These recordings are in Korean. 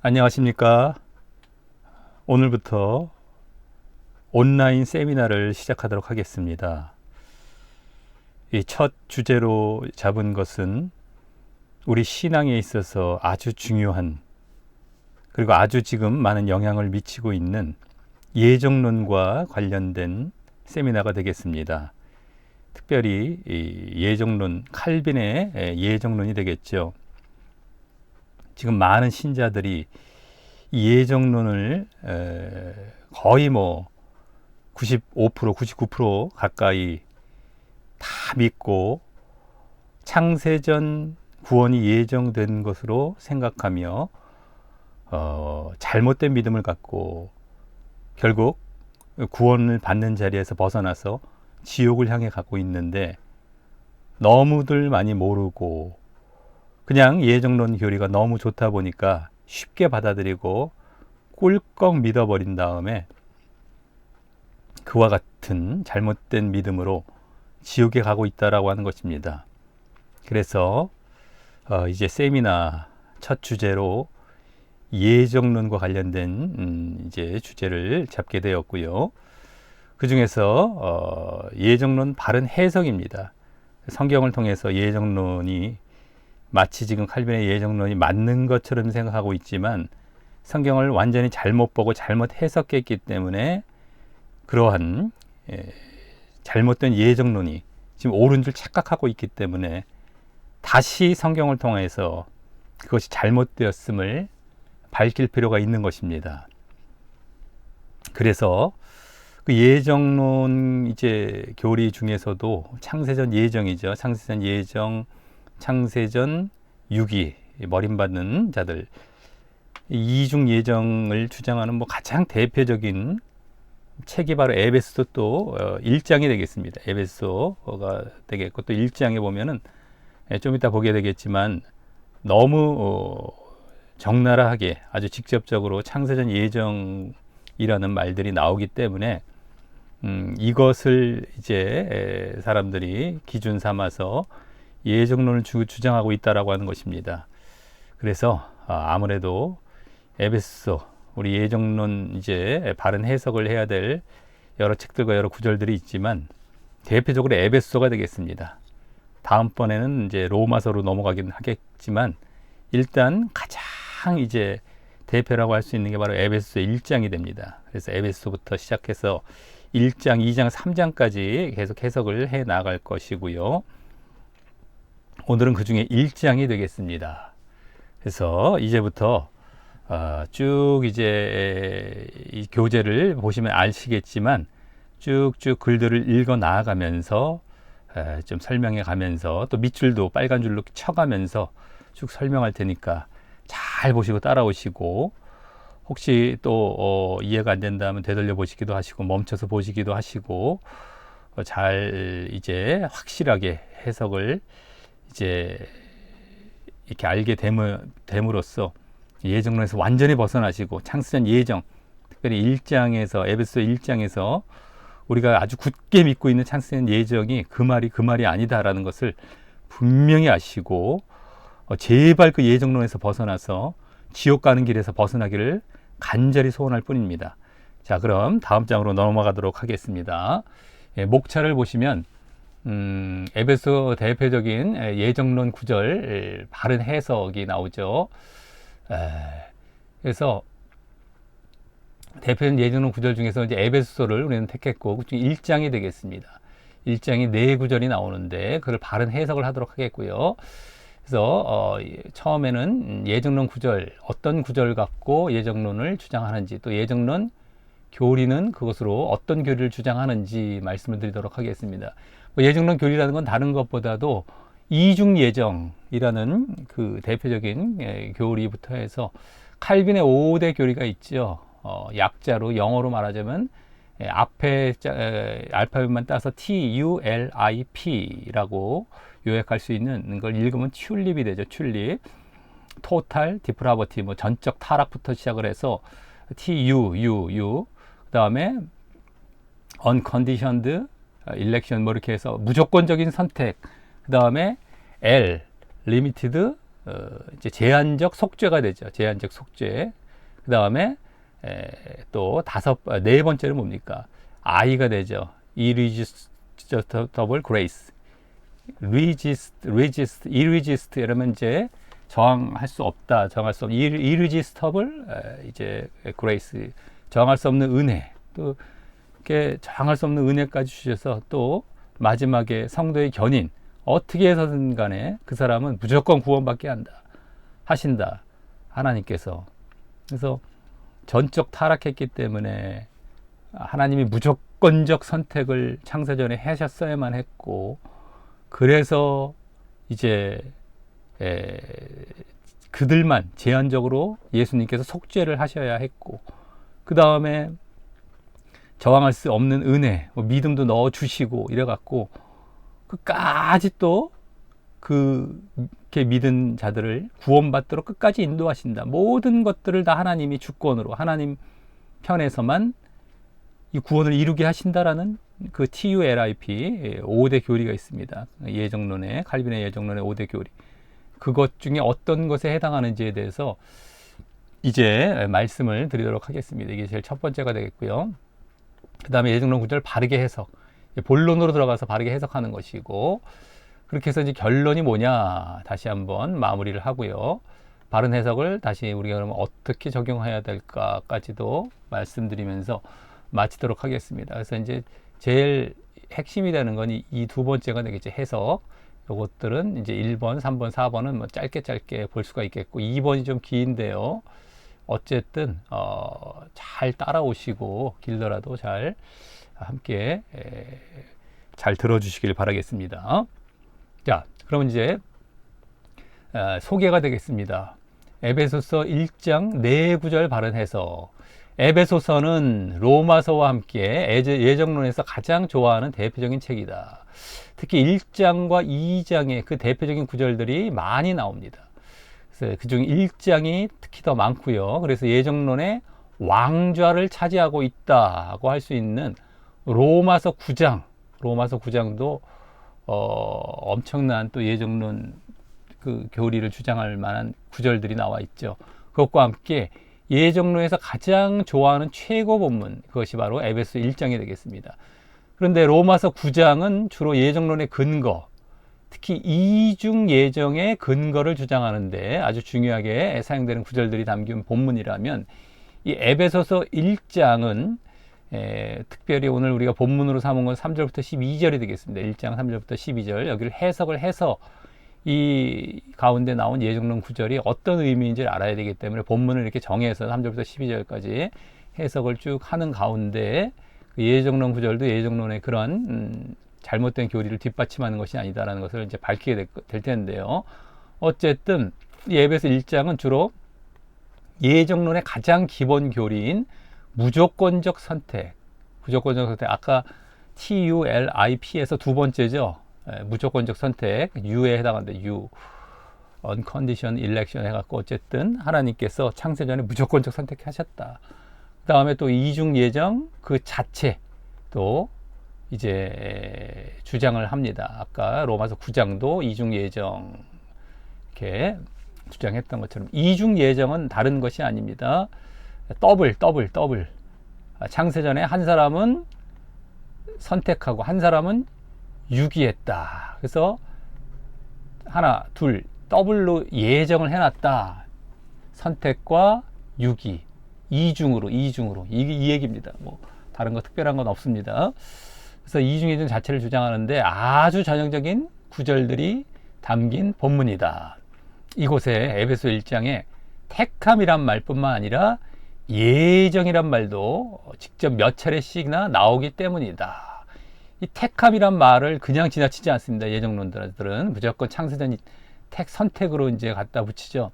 안녕하십니까. 오늘부터 온라인 세미나를 시작하도록 하겠습니다. 이 첫 주제로 잡은 것은 우리 신앙에 있어서 아주 중요한, 그리고 아주 지금 많은 영향을 미치고 있는 예정론과 관련된 세미나가 되겠습니다. 특별히 이 예정론, 칼빈의 예정론이 되겠죠. 지금 많은 신자들이 이 예정론을 거의 95%, 99% 가까이 다 믿고 창세전 구원이 예정된 것으로 생각하며 잘못된 믿음을 갖고 결국 구원을 받는 자리에서 벗어나서 지옥을 향해 가고 있는데, 너무들 많이 모르고 그냥 예정론 교리가 너무 좋다 보니까 쉽게 받아들이고 꿀꺽 믿어버린 다음에 그와 같은 잘못된 믿음으로 지옥에 가고 있다라고 하는 것입니다. 그래서 이제 세미나 첫 주제로 예정론과 관련된 이제 주제를 잡게 되었고요. 그 중에서 예정론 바른 해석입니다. 성경을 통해서 예정론이 마치 지금 칼빈의 예정론이 맞는 것처럼 생각하고 있지만 성경을 완전히 잘못 보고 잘못 해석했기 때문에 그러한 잘못된 예정론이 지금 옳은 줄 착각하고 있기 때문에 다시 성경을 통해서 그것이 잘못되었음을 밝힐 필요가 있는 것입니다. 그래서 그 예정론 이제 교리 중에서도 창세전 예정이죠. 창세전 예정, 창세전 유기, 버림받는 자들, 이중 예정을 주장하는 가장 대표적인 책이 바로 에베소 또 1장이 되겠습니다. 에베소가 되겠고, 또 1장에 보면은 좀 이따 보게 되겠지만 너무 적나라하게 아주 직접적으로 창세전 예정이라는 말들이 나오기 때문에 이것을 이제 사람들이 기준 삼아서 예정론을 주장하고 있다라고 하는 것입니다. 그래서 아무래도 에베소, 우리 예정론 이제 바른 해석을 해야 될 여러 책들과 여러 구절들이 있지만 대표적으로 에베소가 되겠습니다. 다음번에는 이제 로마서로 넘어가긴 하겠지만 일단 가장 이제 대표라고 할 수 있는 게 바로 에베소 1장이 됩니다. 그래서 에베소부터 시작해서 1장, 2장, 3장까지 계속 해석을 해 나갈 것이고요. 오늘은 그 중에 1장이 되겠습니다. 그래서 이제부터 쭉 이제 이 교재를 보시면 아시겠지만 쭉쭉 글들을 읽어 나아가면서 좀 설명해 가면서 또 밑줄도 빨간 줄로 쳐가면서 쭉 설명할 테니까 잘 보시고 따라오시고, 혹시 또 이해가 안 된다면 되돌려 보시기도 하시고 멈춰서 보시기도 하시고 잘 이제 확실하게 해석을 이제 이렇게 알게 됨으로써 예정론에서 완전히 벗어나시고 창세전 예정, 특별히 1장에서 에베소 1장에서 우리가 아주 굳게 믿고 있는 창세전 예정이 그 말이 아니다라는 것을 분명히 아시고 제발 그 예정론에서 벗어나서 지옥 가는 길에서 벗어나기를 간절히 소원할 뿐입니다. 자, 그럼 다음 장으로 넘어가도록 하겠습니다. 목차를 보시면 에베소 대표적인 예정론 구절 바른 해석이 나오죠. 그래서 대표적인 예정론 구절 중에서 이제 에베소를 우리는 택했고, 그중 1장이 되겠습니다. 1장이 4구절이 나오는데 그걸 바른 해석을 하도록 하겠고요. 그래서 처음에는 예정론 구절, 어떤 구절 갖고 예정론을 주장하는지, 또 예정론 교리는 그것으로 어떤 교리를 주장하는지 말씀을 드리도록 하겠습니다. 예정론 교리라는 건 다른 것보다도 이중 예정이라는 그 대표적인 교리부터 해서 칼빈의 5대 교리가 있죠. 약자로 영어로 말하자면 앞에 알파벳만 따서 TULIP라고 요약할 수 있는 걸 읽으면 튤립이 되죠. 튤립, 토탈 디프라버티, 전적 타락부터 시작을 해서 TU, 그 다음에 unconditioned election 이렇게 해서 무조건적인 선택, 그 다음에 L, limited 이제 제한적 속죄가 되죠. 제한적 속죄. 그 다음에 또 네 번째는 뭡니까? I가 되죠. irresistible grace. irresist 이러면 이제 저항할 수 없다, 저항할 수 없는 irresistible 이제 grace, 저항할 수 없는 은혜. 또 이렇게 저항할 수 없는 은혜까지 주셔서 또 마지막에 성도의 견인, 어떻게 해서든 간에 그 사람은 무조건 구원받게 하신다, 하나님께서. 그래서 전적 타락했기 때문에 하나님이 무조건적 선택을 창세전에 하셨어야만 했고, 그래서 이제 그들만 제한적으로 예수님께서 속죄를 하셔야 했고, 그 다음에 저항할 수 없는 은혜, 믿음도 넣어주시고 이래갖고 끝까지 또 그렇게 믿은 자들을 구원받도록 끝까지 인도하신다. 모든 것들을 다 하나님이 주권으로, 하나님 편에서만 이 구원을 이루게 하신다라는 그 TULIP 5대 교리가 있습니다. 예정론의, 칼빈의 예정론의 5대 교리. 그것 중에 어떤 것에 해당하는지에 대해서 이제 말씀을 드리도록 하겠습니다. 이게 제일 첫 번째가 되겠고요. 그 다음에 예정론 구절을 바르게 해석, 본론으로 들어가서 바르게 해석하는 것이고, 그렇게 해서 이제 결론이 뭐냐 다시 한번 마무리를 하고요. 바른 해석을 다시 우리가 그러면 어떻게 적용해야 될까까지도 말씀드리면서 마치도록 하겠습니다. 그래서 이제 제일 핵심이 되는 건 이 두 번째가 되겠죠. 해석. 요것들은 이제 1번, 3번, 4번은 뭐 짧게 볼 수가 있겠고, 2번이 좀 긴데요. 어쨌든 잘 따라오시고 길더라도 잘 함께 잘 들어주시길 바라겠습니다. 자, 그럼 이제 소개가 되겠습니다. 에베소서 1장 4구절 바른 해석. 에베소서는 로마서와 함께 예정론에서 가장 좋아하는 대표적인 책이다. 특히 1장과 2장의 그 대표적인 구절들이 많이 나옵니다. 그래서 그중 1장이 특히 더 많고요. 그래서 예정론의 왕좌를 차지하고 있다고 할 수 있는 로마서 9장도 엄청난 또 예정론 그 교리를 주장할 만한 구절들이 나와 있죠. 그것과 함께 예정론에서 가장 좋아하는 최고 본문, 그것이 바로 에베소 1장이 되겠습니다. 그런데 로마서 9장은 주로 예정론의 근거, 특히 이중 예정의 근거를 주장하는데 아주 중요하게 사용되는 구절들이 담긴 본문이라면, 이 에베소서 1장은 특별히 오늘 우리가 본문으로 삼은 건 3절부터 12절이 되겠습니다. 1장 3절부터 12절, 여기를 해석을 해서 이 가운데 나온 예정론 구절이 어떤 의미인지를 알아야 되기 때문에 본문을 이렇게 정해서 3절부터 12절까지 해석을 쭉 하는 가운데, 그 예정론 구절도 예정론의 그런 잘못된 교리를 뒷받침하는 것이 아니다라는 것을 이제 밝히게 될 텐데요. 어쨌든 이 에베소 1장은 주로 예정론의 가장 기본 교리인 무조건적 선택, 아까 TULIP에서 두 번째죠. 무조건적 선택, U에 해당하는데 U, Unconditional Election 해갖고 어쨌든 하나님께서 창세전에 무조건적 선택하셨다. 그 다음에 또 이중 예정 그 자체 또 이제 주장을 합니다. 아까 로마서 9장도 이중 예정 이렇게 주장했던 것처럼 이중 예정은 다른 것이 아닙니다. 더블. 창세전에 한 사람은 선택하고 한 사람은 유기했다. 그래서 하나, 둘, 더블로 예정을 해놨다. 선택과 유기, 이중으로 이 얘기입니다. 뭐 다른 거 특별한 건 없습니다. 그래서 이중 예정 자체를 주장하는데 아주 전형적인 구절들이 담긴 본문이다. 이곳에 에베소 1장에 택함이란 말뿐만 아니라 예정이란 말도 직접 몇 차례씩이나 나오기 때문이다. 이 택함이란 말을 그냥 지나치지 않습니다. 예정론들은 무조건 창세전 선택으로 이제 갖다 붙이죠.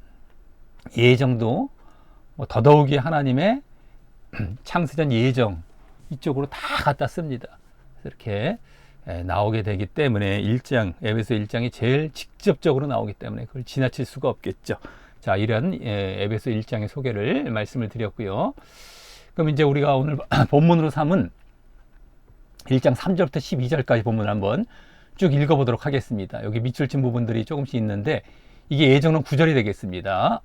예정도 뭐 더더욱이 하나님의 창세전 예정 이쪽으로 다 갖다 씁니다. 이렇게 나오게 되기 때문에 에베소 1장이 제일 직접적으로 나오기 때문에 그걸 지나칠 수가 없겠죠. 자, 이런 에베소 1장의 소개를 말씀을 드렸고요. 그럼 이제 우리가 오늘 본문으로 삼은 1장 3절부터 12절까지 본문을 한번 쭉 읽어보도록 하겠습니다. 여기 밑줄 친 부분들이 조금씩 있는데 이게 예정론 9절이 되겠습니다.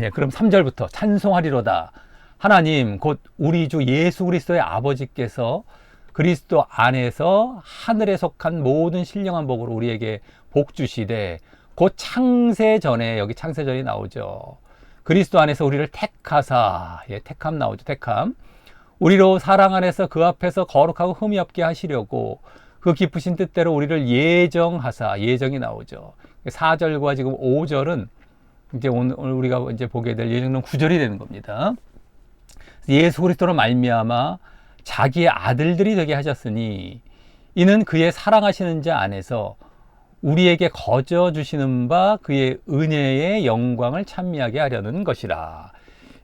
예, 그럼 3절부터 찬송하리로다. 하나님 곧 우리 주 예수 그리스도의 아버지께서 그리스도 안에서 하늘에 속한 모든 신령한 복으로 우리에게 복 주시되 곧 창세 전에, 여기 창세 전이 나오죠. 그리스도 안에서 우리를 택하사, 예, 택함 나오죠. 택함. 우리로 사랑 안에서 그 앞에서 거룩하고 흠이 없게 하시려고 그 기쁘신 뜻대로 우리를 예정하사, 예정이 나오죠. 4절과 지금 5절은 이제 오늘 우리가 이제 보게 될 예정론 9절이 되는 겁니다. 예수 그리스도로 말미암아 자기의 아들들이 되게 하셨으니 이는 그의 사랑하시는 자 안에서 우리에게 거저 주시는 바 그의 은혜의 영광을 찬미하게 하려는 것이라.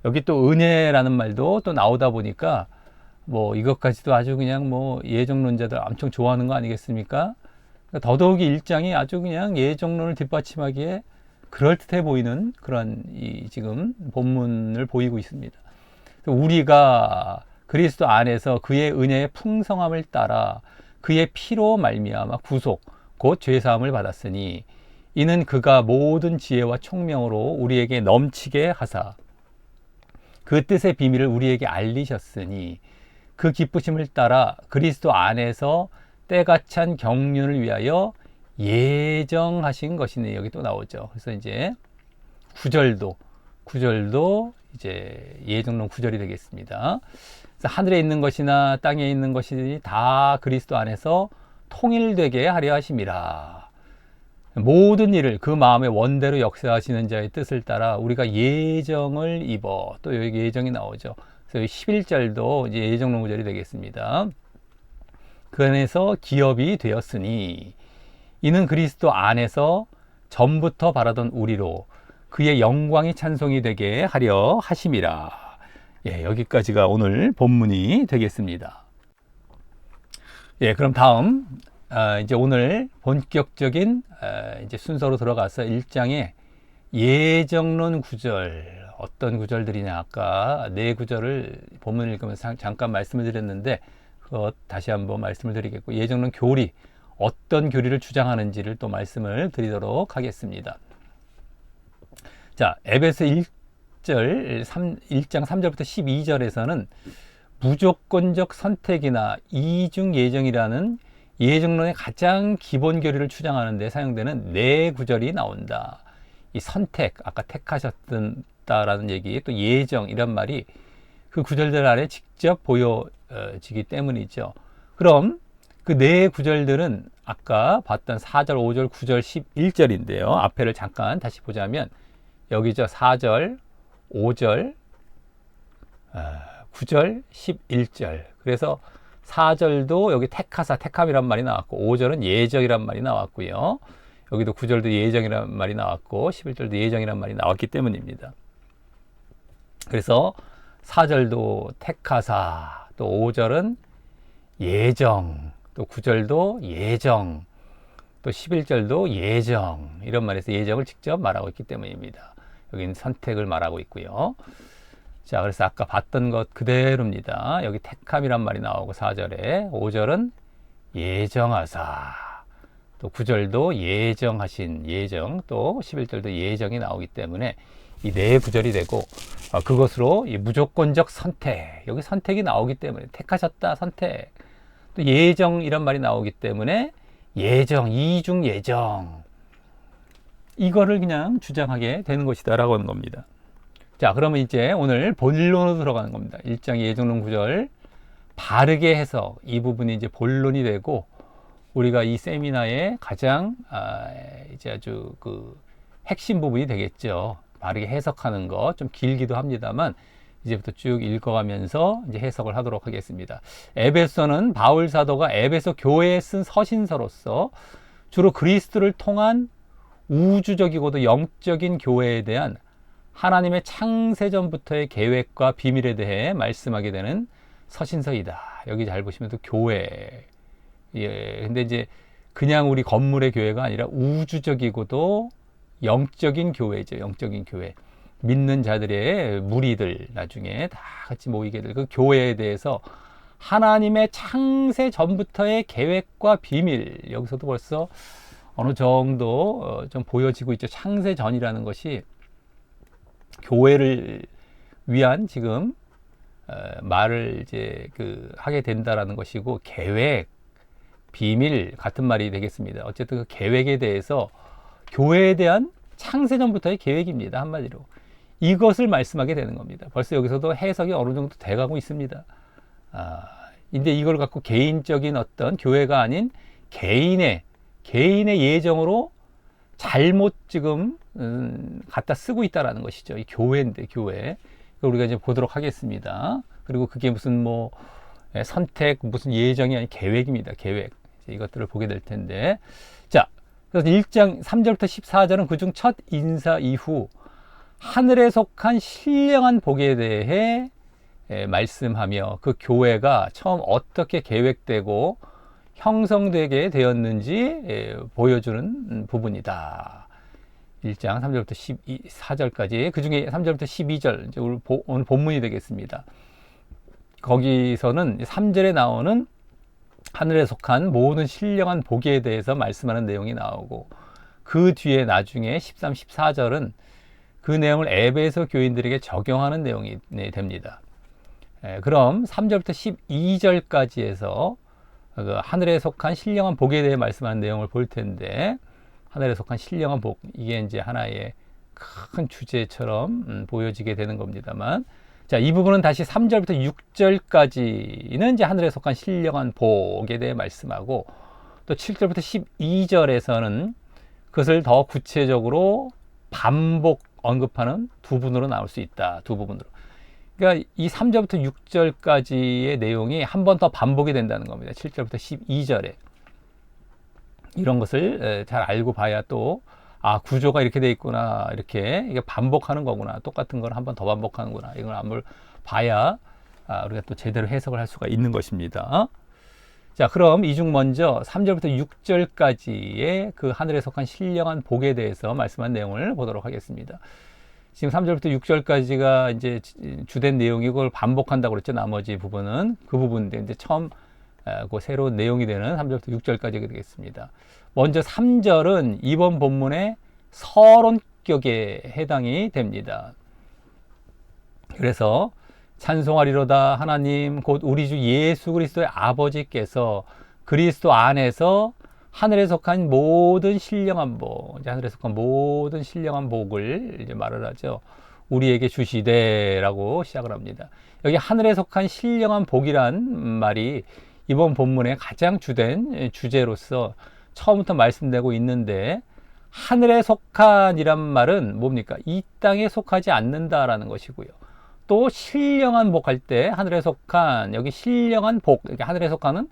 여기 또 은혜라는 말도 또 나오다 보니까 뭐 이것까지도 아주 그냥 뭐 예정론자들 엄청 좋아하는 거 아니겠습니까? 더더욱이 1장이 아주 그냥 예정론을 뒷받침하기에 그럴듯해 보이는 그런 이 지금 본문을 보이고 있습니다. 우리가 그리스도 안에서 그의 은혜의 풍성함을 따라 그의 피로 말미암아 구속 곧 죄사함을 받았으니 이는 그가 모든 지혜와 총명으로 우리에게 넘치게 하사 그 뜻의 비밀을 우리에게 알리셨으니 그 기쁘심을 따라 그리스도 안에서 때가 찬 경륜을 위하여 예정하신 것이니 여기 또 나오죠. 그래서 이제 9절도 이제 예정론 9절이 되겠습니다. 그래서 하늘에 있는 것이나 땅에 있는 것이 다 그리스도 안에서 통일되게 하려 하심이라. 모든 일을 그 마음의 원대로 역사하시는 자의 뜻을 따라 우리가 예정을 입어, 또 여기 예정이 나오죠. 그래서 11절도 이제 예정론 9절이 되겠습니다. 그 안에서 기업이 되었으니 이는 그리스도 안에서 전부터 바라던 우리로 그의 영광이 찬송이 되게 하려 하심이라. 예, 여기까지가 오늘 본문이 되겠습니다. 예, 그럼 다음 이제 오늘 본격적인 이제 순서로 들어가서 1장의 예정론 구절, 어떤 구절들이냐, 아까 네 구절을 본문을 읽으면서 잠깐 말씀을 드렸는데 그것 다시 한번 말씀을 드리겠고, 예정론 교리, 어떤 교리를 주장하는지를 또 말씀을 드리도록 하겠습니다. 자, 에베소 1장 3절부터 12절에서는 무조건적 선택이나 이중 예정이라는 예정론의 가장 기본 교리를 주장하는 데 사용되는 네 구절이 나온다. 이 선택, 아까 택하셨다라는 얘기, 또 예정 이런 말이 그 구절들 아래 직접 보여지기 때문이죠. 그럼 그 네 구절들은 아까 봤던 4절, 5절, 9절, 11절인데요. 앞에를 잠깐 다시 보자면 여기죠. 4절, 5절, 9절, 11절. 그래서 4절도 여기 택하사, 택함이란 말이 나왔고, 5절은 예정이란 말이 나왔고요. 여기도 9절도 예정이란 말이 나왔고, 11절도 예정이란 말이 나왔기 때문입니다. 그래서 4절도 택하사, 또 5절은 예정, 또 9절도 예정, 또 11절도 예정, 이런 말에서 예정을 직접 말하고 있기 때문입니다. 여기는 선택을 말하고 있고요. 자, 그래서 아까 봤던 것 그대로입니다. 여기 택함이란 말이 나오고 4절에, 5절은 예정하사, 또 9절도 예정하신, 예정, 또 11절도 예정이 나오기 때문에 이 네 구절이 되고, 그것으로 이 무조건적 선택, 여기 선택이 나오기 때문에 택하셨다, 선택, 또 예정 이런 말이 나오기 때문에 예정, 이중 예정, 이거를 그냥 주장하게 되는 것이다 라고 하는 겁니다. 자, 그러면 이제 오늘 본론으로 들어가는 겁니다. 1장 예정론 9절 바르게 해석, 이 부분이 이제 본론이 되고, 우리가 이 세미나의 가장 이제 아주 그 핵심 부분이 되겠죠. 바르게 해석하는 거, 좀 길기도 합니다만 이제부터 쭉 읽어가면서 이제 해석을 하도록 하겠습니다. 에베소는 바울 사도가 에베소 교회에 쓴 서신서로서 주로 그리스도를 통한 우주적이고도 영적인 교회에 대한 하나님의 창세전부터의 계획과 비밀에 대해 말씀하게 되는 서신서이다. 여기 잘 보시면 또 교회. 예, 근데 이제 그냥 우리 건물의 교회가 아니라 우주적이고도 영적인 교회죠. 영적인 교회. 믿는 자들의 무리들 나중에 다 같이 모이게 될 그 교회에 대해서 하나님의 창세 전부터의 계획과 비밀, 여기서도 벌써 어느 정도 좀 보여지고 있죠. 창세전이라는 것이 교회를 위한 지금 말을 이제 하게 된다라는 것이고, 계획, 비밀 같은 말이 되겠습니다. 어쨌든 그 계획에 대해서 교회에 대한 창세전부터의 계획입니다. 한마디로 이것을 말씀하게 되는 겁니다. 벌써 여기서도 해석이 어느 정도 돼가고 있습니다. 근데 이걸 갖고 개인적인 어떤 교회가 아닌 개인의 예정으로 잘못 지금 갖다 쓰고 있다라는 것이죠. 이 교회인데, 교회. 우리가 이제 보도록 하겠습니다. 그리고 그게 무슨 선택, 무슨 예정이 아닌 계획입니다. 계획. 이것들을 보게 될 텐데. 자, 그래서 1장 3절부터 14절은 그중 첫 인사 이후 하늘에 속한 신령한 복에 대해 말씀하며 그 교회가 처음 어떻게 계획되고 형성되게 되었는지 보여주는 부분이다. 1장 3절부터 14절까지, 그 중에 3절부터 12절, 이제 오늘 본문이 되겠습니다. 거기서는 3절에 나오는 하늘에 속한 모든 신령한 복에 대해서 말씀하는 내용이 나오고, 그 뒤에 나중에 13, 14절은 그 내용을 에베소 교인들에게 적용하는 내용이 됩니다. 그럼 3절부터 12절까지 해서 그 하늘에 속한 신령한 복에 대해 말씀하는 내용을 볼 텐데, 하늘에 속한 신령한 복, 이게 이제 하나의 큰 주제처럼 보여지게 되는 겁니다만, 자, 이 부분은 다시 3절부터 6절까지는 이제 하늘에 속한 신령한 복에 대해 말씀하고, 또 7절부터 12절에서는 그것을 더 구체적으로 반복 언급하는 두 부분으로 나올 수 있다. 두 부분으로. 그러니까 이 3절부터 6절까지의 내용이 한 번 더 반복이 된다는 겁니다. 7절부터 12절에. 이런 것을 잘 알고 봐야 또, 구조가 이렇게 돼 있구나. 이게 반복하는 거구나. 똑같은 걸 한 번 더 반복하는구나. 이걸 한번 봐야 우리가 또 제대로 해석을 할 수가 있는 것입니다. 자, 그럼 이 중 먼저 3절부터 6절까지의 그 하늘에 속한 신령한 복에 대해서 말씀한 내용을 보도록 하겠습니다. 지금 3절부터 6절까지가 이제 주된 내용이고, 그걸 반복한다고 그랬죠. 나머지 부분은 그 부분인데, 이제 처음 그 새로운 내용이 되는 3절부터 6절까지가 되겠습니다. 먼저 3절은 이번 본문의 서론격에 해당이 됩니다. 그래서 찬송하리로다 하나님 곧 우리 주 예수 그리스도의 아버지께서 그리스도 안에서 하늘에 속한 모든 신령한 복, 이제 하늘에 속한 모든 신령한 복을 이제 말을 하죠. 우리에게 주시되라고 시작을 합니다. 여기 하늘에 속한 신령한 복이란 말이 이번 본문의 가장 주된 주제로서 처음부터 말씀되고 있는데, 하늘에 속한이란 말은 뭡니까? 이 땅에 속하지 않는다라는 것이고요. 또 신령한 복 할 때 하늘에 속한, 여기 신령한 복, 이렇게 하늘에 속한은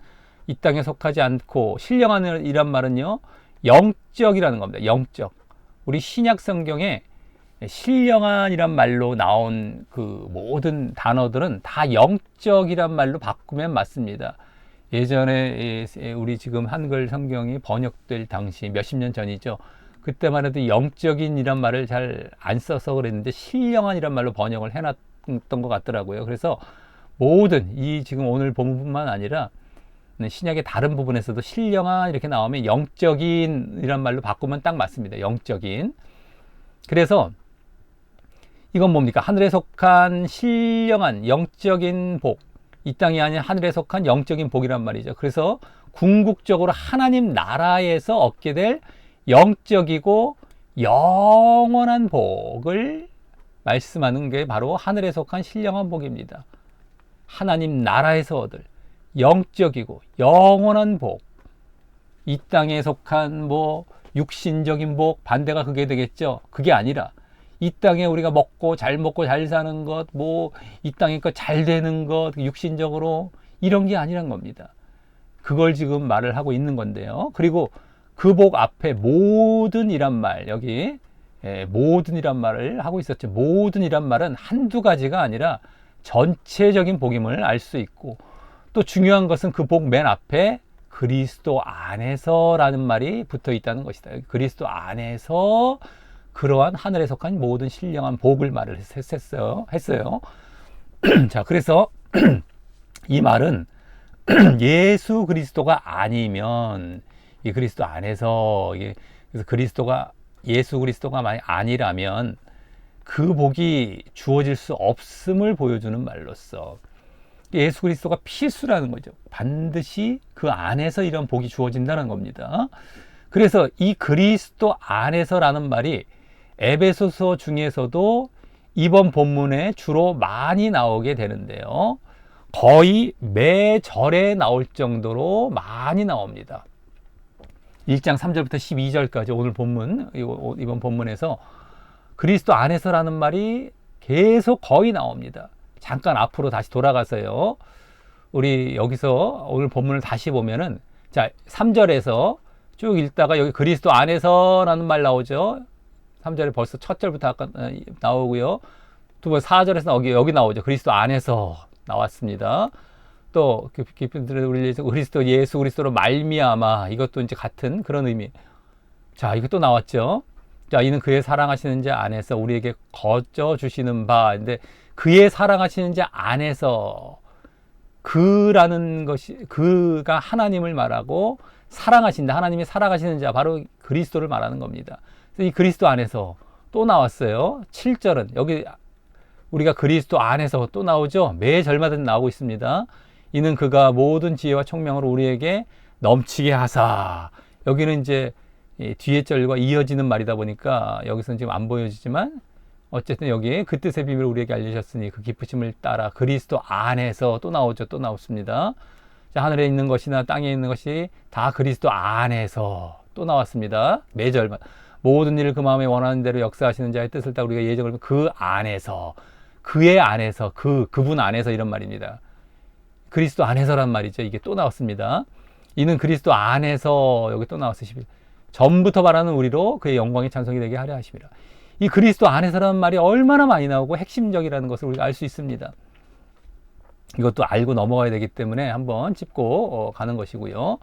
이 땅에 속하지 않고, 신령한이란 말은요, 영적이라는 겁니다. 영적. 우리 신약 성경에 신령한이란 말로 나온 그 모든 단어들은 다 영적이란 말로 바꾸면 맞습니다. 예전에 우리 지금 한글 성경이 번역될 당시 몇십 년 전이죠. 그때만 해도 영적인이란 말을 잘 안 써서 그랬는데 신령한이란 말로 번역을 해놨던 것 같더라고요. 그래서 모든 이 지금 오늘 본문뿐만 아니라 신약의 다른 부분에서도 신령한 이렇게 나오면 영적인이란 말로 바꾸면 딱 맞습니다. 영적인. 그래서 이건 뭡니까? 하늘에 속한 신령한 영적인 복, 이 땅이 아닌 하늘에 속한 영적인 복이란 말이죠. 그래서 궁극적으로 하나님 나라에서 얻게 될 영적이고 영원한 복을 말씀하는 게 바로 하늘에 속한 신령한 복입니다. 하나님 나라에서 얻을 영적이고 영원한 복, 이 땅에 속한 육신적인 복, 반대가 그게 되겠죠. 그게 아니라 이 땅에 우리가 먹고 잘 사는 것, 이 땅에 거 잘 되는 것, 육신적으로 이런 게 아니란 겁니다. 그걸 지금 말을 하고 있는 건데요. 그리고 그 복 앞에 모든이란 말, 여기 모든이란 말을 하고 있었죠. 모든이란 말은 한두 가지가 아니라 전체적인 복임을 알 수 있고, 또 중요한 것은 그 복 맨 앞에 그리스도 안에서라는 말이 붙어 있다는 것이다. 그리스도 안에서 그러한 하늘에 속한 모든 신령한 복을 말을 했어요. 자, 그래서 이 말은 예수 그리스도가 아니면 이 그리스도 안에서 이게 그래서 그리스도가 예수 그리스도가 만약 아니라면 그 복이 주어질 수 없음을 보여주는 말로써 예수 그리스도가 필수라는 거죠. 반드시 그 안에서 이런 복이 주어진다는 겁니다. 그래서 이 그리스도 안에서라는 말이 에베소서 중에서도 이번 본문에 주로 많이 나오게 되는데요. 거의 매 절에 나올 정도로 많이 나옵니다. 1장 3절부터 12절까지 오늘 본문, 이번 본문에서 그리스도 안에서라는 말이 계속 거의 나옵니다. 잠깐 앞으로 다시 돌아가서요. 우리 여기서 오늘 본문을 다시 보면은, 자, 3절에서 쭉 읽다가 여기 그리스도 안에서라는 말 나오죠. 3절에 벌써 첫 절부터 아까 나오고요. 두 번 4절에서 여기 나오죠. 그리스도 안에서 나왔습니다. 또 깊은 우리 그리스도 예수 그리스도로 말미암아, 이것도 이제 같은 그런 의미. 자, 이거 또 나왔죠. 자, 이는 그의 사랑하시는 자 안에서 우리에게 거저 주시는 바. 근데 그의 사랑하시는 자 안에서, 그라는 것이, 그가 하나님을 말하고 사랑하신다. 하나님이 사랑하시는 자, 바로 그리스도를 말하는 겁니다. 그래서 이 그리스도 안에서 또 나왔어요. 7절은 여기 우리가 그리스도 안에서 또 나오죠. 매 절마다 나오고 있습니다. 이는 그가 모든 지혜와 총명으로 우리에게 넘치게 하사. 여기는 이제 뒤에 절과 이어지는 말이다 보니까 여기서는 지금 안 보여지지만 어쨌든 여기에 그 뜻의 비밀을 우리에게 알려주셨으니 그 기쁘심을 따라 그리스도 안에서 또 나오죠. 또 나왔습니다. 자, 하늘에 있는 것이나 땅에 있는 것이 다 그리스도 안에서 또 나왔습니다. 매절만 모든 일을 그 마음에 원하는 대로 역사하시는 자의 뜻을 따라 우리가 예정을 그 안에서, 그의 안에서, 그분 안에서, 이런 말입니다. 그리스도 안에서란 말이죠. 이게 또 나왔습니다. 이는 그리스도 안에서, 여기 또 나왔어요. 전부터 바라는 우리로 그의 영광의 찬송이 되게 하려 하심이라. 이 그리스도 안에서라는 말이 얼마나 많이 나오고 핵심적이라는 것을 우리가 알 수 있습니다. 이것도 알고 넘어가야 되기 때문에 한번 짚고 가는 것이고요.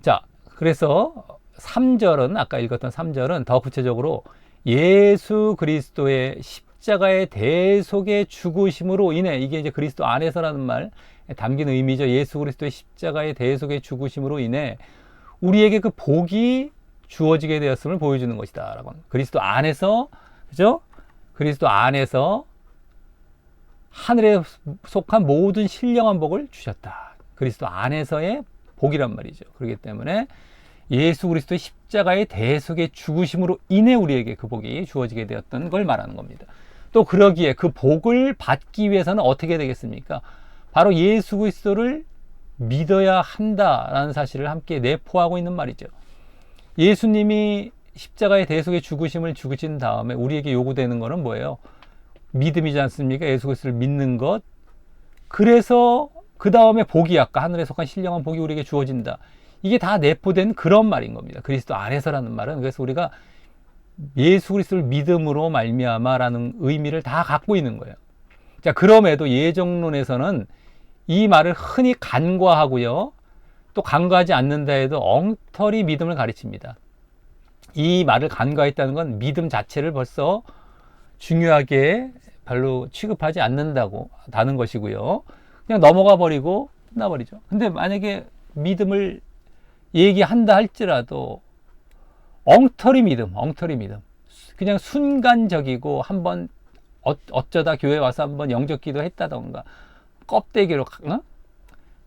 자, 그래서 3절은, 아까 읽었던 3절은 더 구체적으로 예수 그리스도의 십자가의 대속의 죽으심으로 인해, 이게 이제 그리스도 안에서라는 말 담긴 의미죠. 예수 그리스도의 십자가의 대속의 죽으심으로 인해 우리에게 그 복이 주어지게 되었음을 보여주는 것이다 라고. 그리스도 안에서, 그죠? 그리스도 안에서 하늘에 속한 모든 신령한 복을 주셨다. 그리스도 안에서의 복이란 말이죠. 그렇기 때문에 예수 그리스도의 십자가의 대속의 죽으심으로 인해 우리에게 그 복이 주어지게 되었던 걸 말하는 겁니다. 또 그러기에 그 복을 받기 위해서는 어떻게 되겠습니까? 바로 예수 그리스도를 믿어야 한다라는 사실을 함께 내포하고 있는 말이죠. 예수님이 십자가의 대속의 죽으심을 죽으신 다음에 우리에게 요구되는 것은 뭐예요? 믿음이지 않습니까? 예수 그리스도를 믿는 것. 그래서 그 다음에 복이, 아까 하늘에 속한 신령한 복이 우리에게 주어진다. 이게 다 내포된 그런 말인 겁니다. 그리스도 안에서라는 말은, 그래서 우리가 예수 그리스도를 믿음으로 말미암아라는 의미를 다 갖고 있는 거예요. 자, 그럼에도 예정론에서는 이 말을 흔히 간과하고요, 또 간과하지 않는다 해도 엉터리 믿음을 가르칩니다. 이 말을 간과했다는 건 믿음 자체를 벌써 중요하게 별로 취급하지 않는다는 것이고요. 그냥 넘어가 버리고 끝나버리죠. 근데 만약에 믿음을 얘기한다 할지라도 엉터리 믿음, 그냥 순간적이고 한번 어쩌다 교회 와서 한번 영접 기도 했다던가 껍데기로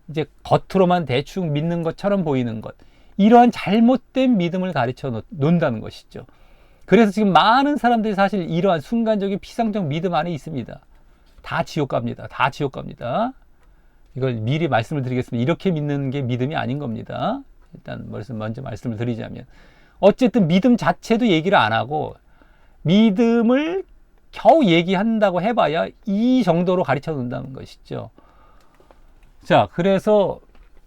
이제 겉으로만 대충 믿는 것처럼 보이는 것, 이러한 잘못된 믿음을 가르쳐 놓는다는 것이죠. 그래서 지금 많은 사람들이 사실 이러한 순간적인 피상적 믿음 안에 있습니다. 다 지옥 갑니다. 다 지옥 갑니다. 이걸 미리 말씀을 드리겠습니다. 이렇게 믿는 게 믿음이 아닌 겁니다. 일단 먼저 말씀을 드리자면, 어쨌든 믿음 자체도 얘기를 안 하고 믿음을 겨우 얘기한다고 해봐야 이 정도로 가르쳐 놓는다는 것이죠. 자, 그래서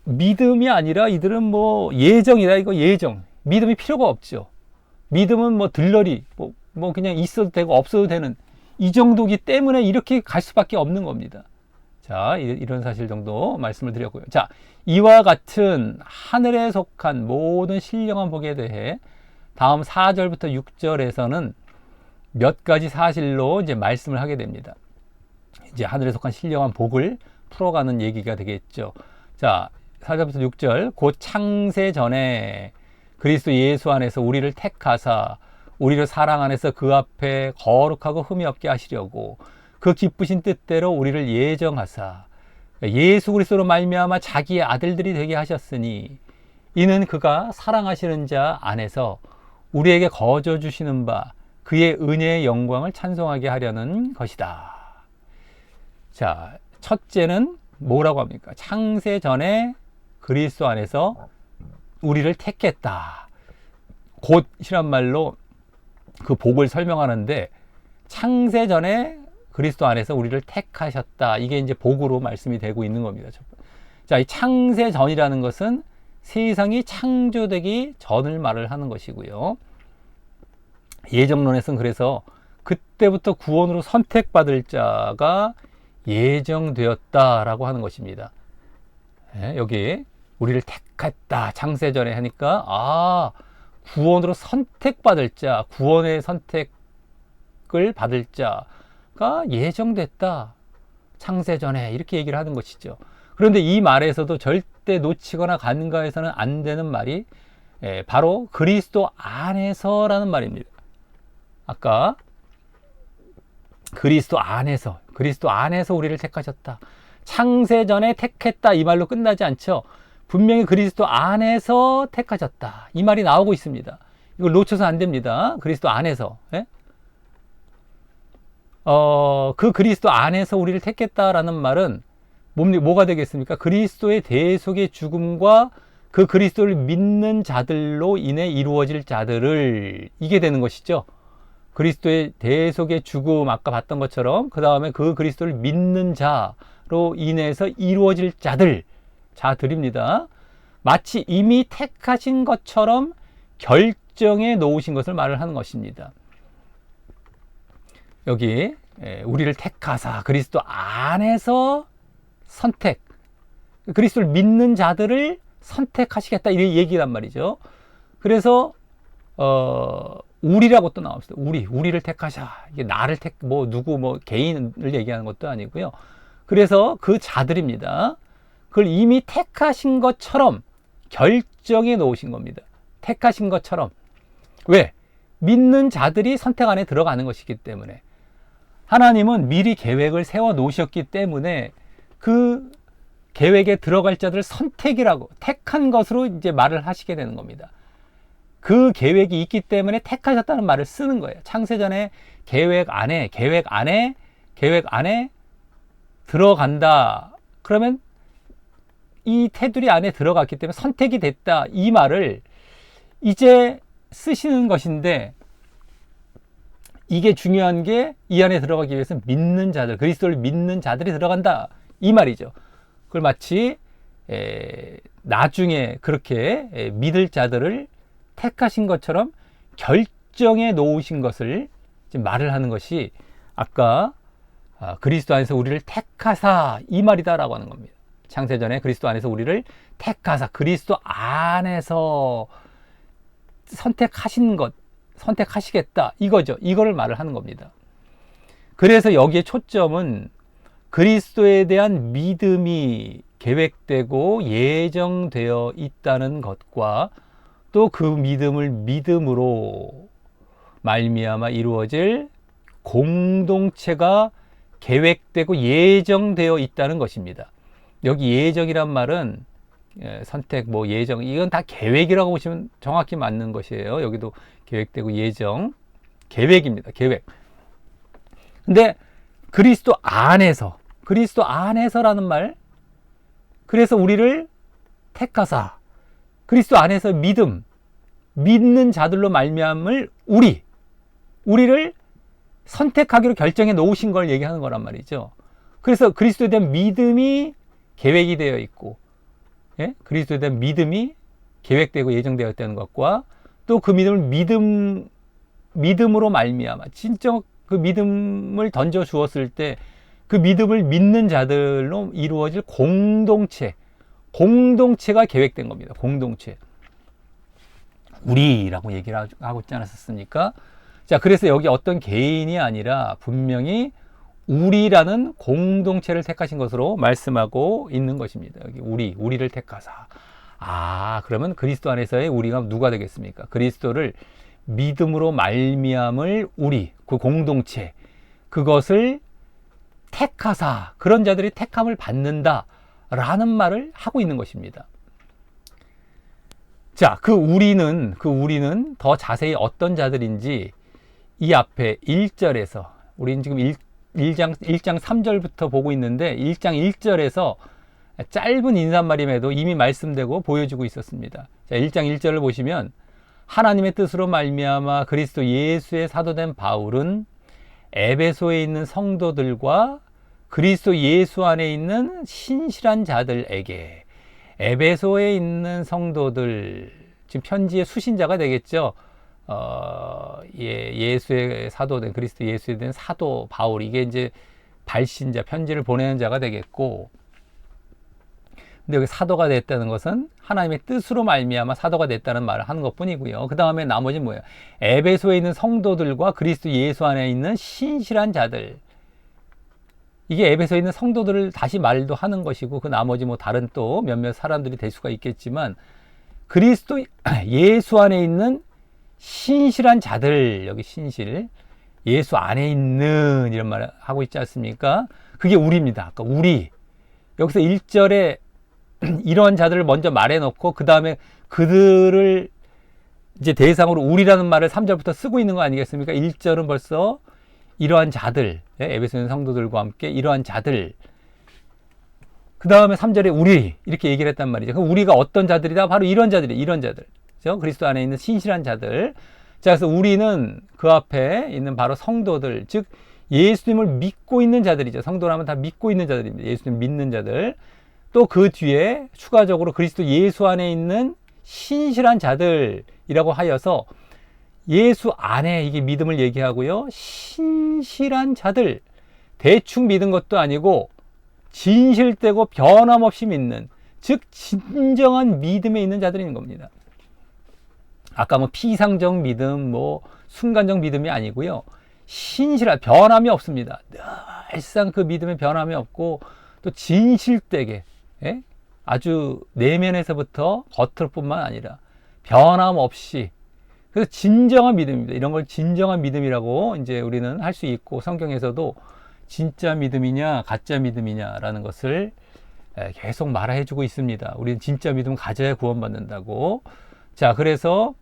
믿음이 아니라 이들은 뭐 예정이다, 이거 예정. 믿음이 필요가 없죠. 믿음은 뭐 들러리, 뭐 그냥 있어도 되고 없어도 되는 이 정도기 때문에 이렇게 갈 수밖에 없는 겁니다. 자, 이런 사실 정도 말씀을 드렸고요. 자, 이와 같은 하늘에 속한 모든 신령한 복에 대해 다음 4절부터 6절에서는 몇 가지 사실로 이제 말씀을 하게 됩니다. 이제 하늘에 속한 신령한 복을 풀어가는 얘기가 되겠죠. 자, 4절부터 6절 곧 창세 전에 그리스도 예수 안에서 우리를 택하사 우리를 사랑 안에서 그 앞에 거룩하고 흠이 없게 하시려고 그 기쁘신 뜻대로 우리를 예정하사 예수 그리스도로 말미암아 자기의 아들들이 되게 하셨으니 이는 그가 사랑하시는 자 안에서 우리에게 거저 주시는 바 그의 은혜의 영광을 찬송하게 하려는 것이다. 자, 첫째는 뭐라고 합니까? 창세 전에 그리스도 안에서 우리를 택했다. 곧이란 말로 그 복을 설명하는데 창세 전에 그리스도 안에서 우리를 택하셨다. 이게 이제 복으로 말씀이 되고 있는 겁니다. 자, 이 창세 전이라는 것은 세상이 창조되기 전을 말을 하는 것이고요. 예정론에서는 그래서 그때부터 구원으로 선택받을 자가 예정되었다라고 하는 것입니다. 여기 우리를 택했다 창세전에 하니까 구원으로 선택받을 자, 구원의 선택을 받을 자가 예정됐다 창세전에 이렇게 얘기를 하는 것이죠. 그런데 이 말에서도 절대 놓치거나 간과해서는 안 되는 말이 바로 그리스도 안에서라는 말입니다. 아까 그리스도 안에서 우리를 택하셨다. 창세전에 택했다 이 말로 끝나지 않죠. 분명히 그리스도 안에서 택하셨다 이 말이 나오고 있습니다. 이걸 놓쳐서 안 됩니다. 그리스도 안에서 그 그리스도 안에서 우리를 택했다라는 말은 뭐가 되겠습니까? 그리스도의 대속의 죽음과 그 그리스도를 믿는 자들로 인해 이루어질 자들을 이게 되는 것이죠. 그리스도의 대속의 죽음 아까 봤던 것처럼 그 다음에 그 그리스도를 믿는 자로 인해서 이루어질 자들입니다. 마치 이미 택하신 것처럼 결정해 놓으신 것을 말을 하는 것입니다. 여기 우리를 택하사 그리스도 안에서 선택, 그리스도를 믿는 자들을 선택하시겠다 이 얘기란 말이죠. 그래서 우리라고 또 나옵니다. 우리를 택하셔. 이게 나를 개인을 얘기하는 것도 아니고요. 그래서 그 자들입니다. 그걸 이미 택하신 것처럼 결정해 놓으신 겁니다. 택하신 것처럼. 왜? 믿는 자들이 선택 안에 들어가는 것이기 때문에. 하나님은 미리 계획을 세워 놓으셨기 때문에 그 계획에 들어갈 자들을 선택이라고 택한 것으로 이제 말을 하시게 되는 겁니다. 그 계획이 있기 때문에 택하셨다는 말을 쓰는 거예요. 창세전에 계획 안에 들어간다. 그러면 이 테두리 안에 들어갔기 때문에 선택이 됐다. 이 말을 이제 쓰시는 것인데 이게 중요한 게 이 안에 들어가기 위해서 믿는 자들, 그리스도를 믿는 자들이 들어간다. 이 말이죠. 그걸 마치 나중에 그렇게 믿을 자들을 택하신 것처럼 결정해 놓으신 것을 지금 말을 하는 것이 아까 그리스도 안에서 우리를 택하사 이 말이다라고 하는 겁니다. 창세전에 그리스도 안에서 우리를 택하사 그리스도 안에서 선택하신 것, 선택하시겠다 이거죠. 이거를 말을 하는 겁니다. 그래서 여기에 초점은 그리스도에 대한 믿음이 계획되고 예정되어 있다는 것과 또 그 믿음을 믿음으로 말미암아 이루어질 공동체가 계획되고 예정되어 있다는 것입니다. 여기 예정이란 말은 선택, 예정, 이건 다 계획이라고 보시면 정확히 맞는 것이에요. 여기도 계획되고 예정, 계획입니다. 계획. 근데 그리스도 안에서라는 말, 그래서 우리를 택하사 그리스도 안에서 믿는 자들로 말미암을 우리를 선택하기로 결정해 놓으신 걸 얘기하는 거란 말이죠. 그래서 그리스도에 대한 믿음이 계획이 되어 있고, 그리스도에 대한 믿음이 계획되고 예정되어 있다는 것과 또 그 믿음을 믿음으로 말미암아 진짜 그 믿음을 던져 주었을 때 그 믿음을 믿는 자들로 이루어질 공동체가 계획된 겁니다. 공동체. 우리라고 얘기를 하고 있지 않았습니까? 자, 그래서 여기 어떤 개인이 아니라 분명히 우리라는 공동체를 택하신 것으로 말씀하고 있는 것입니다. 여기 우리를 택하사. 그러면 그리스도 안에서의 우리가 누가 되겠습니까? 그리스도를 믿음으로 말미암을 우리, 그 공동체, 그것을 택하사, 그런 자들이 택함을 받는다라는 말을 하고 있는 것입니다. 자, 그 우리는 더 자세히 어떤 자들인지 이 앞에 1절에서, 우리는 지금 1장 3절부터 보고 있는데 1장 1절에서 짧은 인사말임에도 이미 말씀되고 보여주고 있었습니다. 자, 1장 1절을 보시면 하나님의 뜻으로 말미암아 그리스도 예수의 사도된 바울은 에베소에 있는 성도들과 그리스도 예수 안에 있는 신실한 자들에게, 에베소에 있는 성도들, 지금 편지의 수신자가 되겠죠. 예수의 사도된, 그리스도 예수에 된 사도 바울, 이게 이제 발신자, 편지를 보내는 자가 되겠고, 근데 여기 사도가 됐다는 것은 하나님의 뜻으로 말미암아 사도가 됐다는 말을 하는 것뿐이고요. 그 다음에 나머지 뭐예요? 에베소에 있는 성도들과 그리스도 예수 안에 있는 신실한 자들. 이게 에베소에 있는 성도들을 다시 말도 하는 것이고, 그 나머지 뭐 다른 또 몇몇 사람들이 될 수가 있겠지만, 그리스도 예수 안에 있는 신실한 자들, 여기 신실, 예수 안에 있는 이런 말을 하고 있지 않습니까? 그게 우리입니다. 아까 우리. 여기서 1절에 이러한 자들을 먼저 말해놓고 그 다음에 그들을 이제 대상으로 우리라는 말을 3절부터 쓰고 있는 거 아니겠습니까? 1절은 벌써 이러한 자들, 에베소에 있는 성도들과 함께 이러한 자들, 그 다음에 3절에 우리, 이렇게 얘기를 했단 말이죠. 그럼 우리가 어떤 자들이다? 바로 이런 자들이, 이런 자들. 그렇죠? 그리스도 안에 있는 신실한 자들. 자, 그래서 우리는 그 앞에 있는 바로 성도들, 즉 예수님을 믿고 있는 자들이죠. 성도라면 다 믿고 있는 자들입니다. 예수님 믿는 자들. 또 그 뒤에 추가적으로 그리스도 예수 안에 있는 신실한 자들이라고 하여서 예수 안에, 이게 믿음을 얘기하고요. 신실한 자들, 대충 믿은 것도 아니고 진실되고 변함없이 믿는, 즉 진정한 믿음에 있는 자들이 있는 겁니다. 아까 뭐 피상적 믿음, 뭐 순간적 믿음이 아니고요. 신실한, 변함이 없습니다. 늘상 그 믿음에 변함이 없고 또 진실되게, 아주 내면에서부터 겉으로뿐만 아니라 변함없이, 그래서 진정한 믿음입니다. 이런 걸 진정한 믿음이라고 이제 우리는 할 수 있고, 성경에서도 진짜 믿음이냐 가짜 믿음이냐라는 것을 계속 말해주고 있습니다. 우리는 진짜 믿음 가져야 구원받는다고. 자, 그래서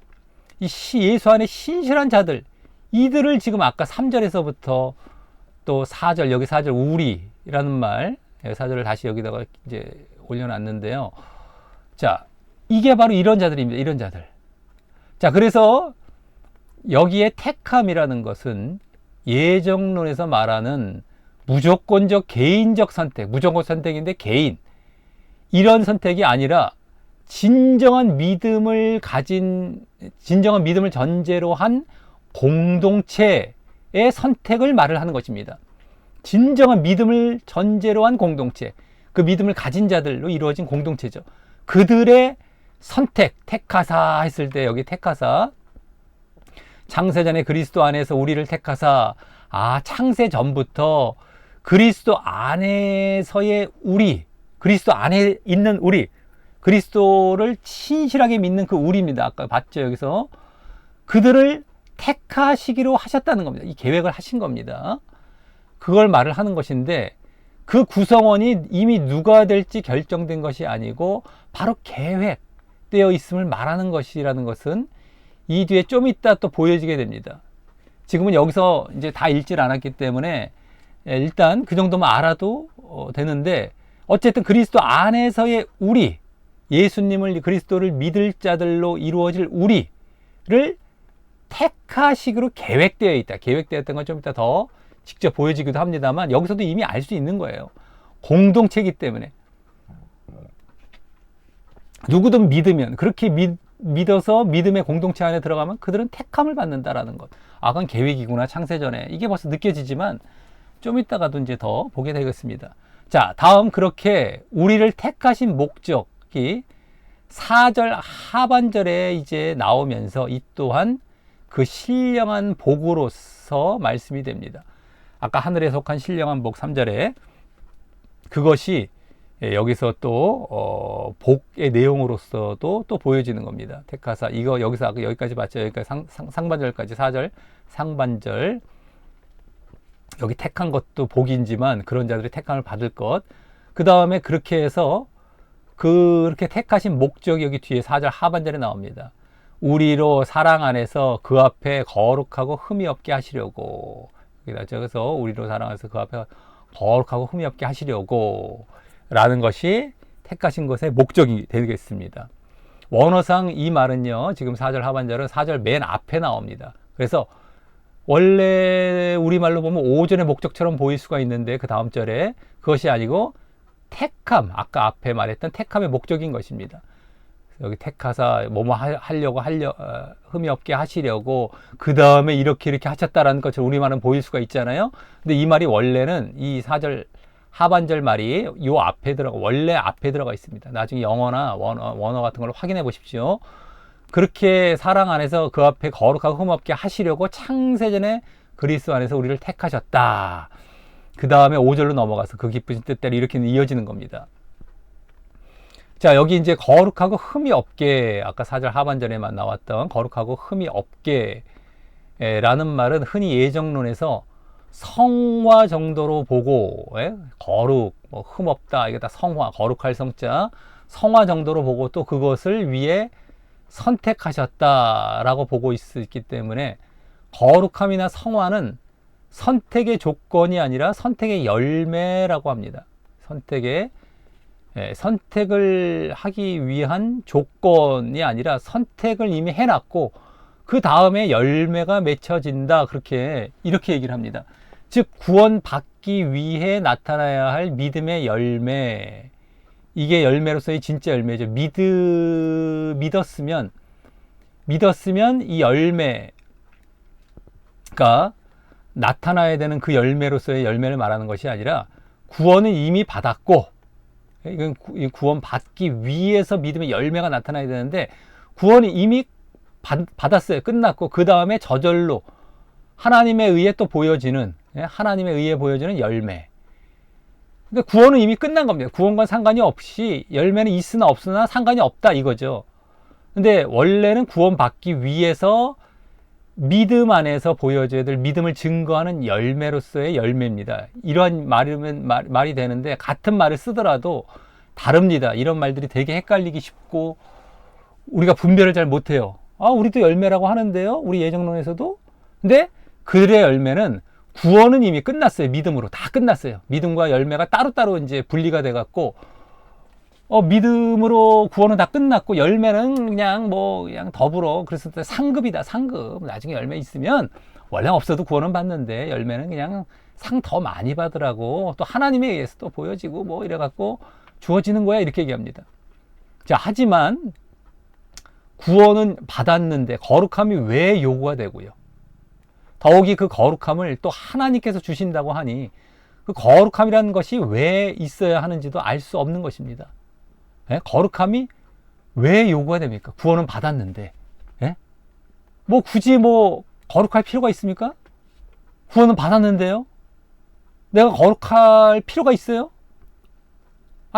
이 예수 안에 신실한 자들, 이들을 지금 아까 3절에서부터 또 4절, 여기 4절 우리라는 말, 4절을 다시 여기다가 이제 올려놨는데요. 자, 이게 바로 이런 자들입니다. 이런 자들. 자, 그래서 여기에 택함이라는 것은 예정론에서 말하는 무조건적 개인적 선택, 무조건 선택인데 개인, 이런 선택이 아니라 진정한 믿음을 전제로 한 공동체의 선택을 말을 하는 것입니다. 진정한 믿음을 전제로 한 공동체, 그 믿음을 가진 자들로 이루어진 공동체죠. 그들의 선택, 택하사 했을 때 여기 택하사, 창세전에 그리스도 안에서 우리를 택하사, 창세 전부터 그리스도 안에서의 우리, 그리스도 안에 있는 우리, 그리스도를 신실하게 믿는 그 우리입니다. 아까 봤죠, 여기서. 그들을 택하시기로 하셨다는 겁니다. 이 계획을 하신 겁니다. 그걸 말을 하는 것인데, 그 구성원이 이미 누가 될지 결정된 것이 아니고 바로 계획되어 있음을 말하는 것이라는 것은 이 뒤에 좀 이따 또 보여지게 됩니다. 지금은 여기서 이제 다 읽질 않았기 때문에 일단 그 정도만 알아도 되는데, 어쨌든 그리스도 안에서의 우리, 예수님을, 그리스도를 믿을 자들로 이루어질 우리를 택하시기로 계획되어 있다. 계획되었던 건 좀 이따 더 직접 보여지기도 합니다만, 여기서도 이미 알 수 있는 거예요. 공동체이기 때문에. 누구든 믿으면, 그렇게 믿어서 믿음의 공동체 안에 들어가면 그들은 택함을 받는다라는 것. 그건 계획이구나, 창세전에. 이게 벌써 느껴지지만 좀 이따가도 이제 더 보게 되겠습니다. 자, 다음, 그렇게 우리를 택하신 목적이 4절 하반절에 이제 나오면서 이 또한 그 신령한 복으로서 말씀이 됩니다. 아까 하늘에 속한 신령한 복 3절에 그것이 여기서 또 복의 내용으로서도 또 보여지는 겁니다. 택하사 이거 여기서 아까 여기까지 봤죠. 여기까지 상반절까지 4절 상반절 여기 택한 것도 복인지만 그런 자들이 택함을 받을 것. 그 다음에 그렇게 해서 그렇게 택하신 목적이 여기 뒤에 4절 하반절에 나옵니다. 우리로 사랑 안에서 그 앞에 거룩하고 흠이 없게 하시려고. 여기서 우리로 사랑 안에서 그 앞에 거룩하고 흠이 없게 하시려고 라는 것이 택하신 것의 목적이 되겠습니다. 원어상 이 말은요, 지금 4절 하반절은 4절 맨 앞에 나옵니다. 그래서 원래 우리말로 보면 오전의 목적처럼 보일 수가 있는데 그 다음 절에 그것이 아니고 택함, 아까 앞에 말했던 택함의 목적인 것입니다. 여기 택하사 뭐뭐 하려고 흠이 없게 하시려고 그 다음에 이렇게 하셨다라는 것처럼 우리말은 보일 수가 있잖아요. 근데 이 말이 원래는 이 4절 하반절 말이 요 앞에 원래 앞에 들어가 있습니다. 나중에 영어나 원어 같은 걸 확인해 보십시오. 그렇게 사랑 안에서 그 앞에 거룩하고 흠없게 하시려고 창세전에 그리스도 안에서 우리를 택하셨다. 그 다음에 5절로 넘어가서 그 기쁘신 뜻대로 이렇게 이어지는 겁니다. 자, 여기 이제 거룩하고 흠이 없게, 아까 4절 하반절에만 나왔던 거룩하고 흠이 없게 라는 말은 흔히 예정론에서 성화 정도로 보고, 거룩, 흠 없다, 이게 다 성화, 거룩할 성자, 성화 정도로 보고 또 그것을 위해 선택하셨다라고 보고 있기 때문에 거룩함이나 성화는 선택의 조건이 아니라 선택의 열매라고 합니다. 선택을 하기 위한 조건이 아니라 선택을 이미 해놨고 그 다음에 열매가 맺혀진다. 이렇게 얘기를 합니다. 즉 구원받기 위해 나타나야 할 믿음의 열매, 이게 열매로서의 진짜 열매죠. 믿었으면 이 열매가 나타나야 되는 그 열매로서의 열매를 말하는 것이 아니라 구원은 이미 받았고, 이건 구원 받기 위해서 믿음의 열매가 나타나야 되는데 구원이 이미 받았어요. 끝났고 그 다음에 저절로 하나님에 의해 또 보여지는, 하나님에 의해 보여지는 열매. 그러니까 구원은 이미 끝난 겁니다. 구원과 상관이 없이 열매는 있으나 없으나 상관이 없다 이거죠. 근데 원래는 구원받기 위해서 믿음 안에서 보여줘야 될 믿음을 증거하는 열매로서의 열매입니다. 이러한 말이 되는데 같은 말을 쓰더라도 다릅니다. 이런 말들이 되게 헷갈리기 쉽고 우리가 분별을 잘 못해요. 우리도 열매라고 하는데요. 우리 예정론에서도. 근데 그들의 열매는 구원은 이미 끝났어요. 믿음으로 다 끝났어요. 믿음과 열매가 따로따로 이제 분리가 돼 갖고 믿음으로 구원은 다 끝났고 열매는 그냥 더불어. 그래서 상급이다. 상급. 나중에 열매 있으면 원래 없어도 구원은 받는데 열매는 그냥 상 더 많이 받으라고 또 하나님에 의해서 또 보여지고 이래 갖고 주어지는 거야. 이렇게 얘기합니다. 자, 하지만 구원은 받았는데 거룩함이 왜 요구가 되고요? 더욱이 그 거룩함을 또 하나님께서 주신다고 하니 그 거룩함이라는 것이 왜 있어야 하는지도 알 수 없는 것입니다. 거룩함이 왜 요구가 됩니까? 구원은 받았는데. 굳이 거룩할 필요가 있습니까? 구원은 받았는데요? 내가 거룩할 필요가 있어요?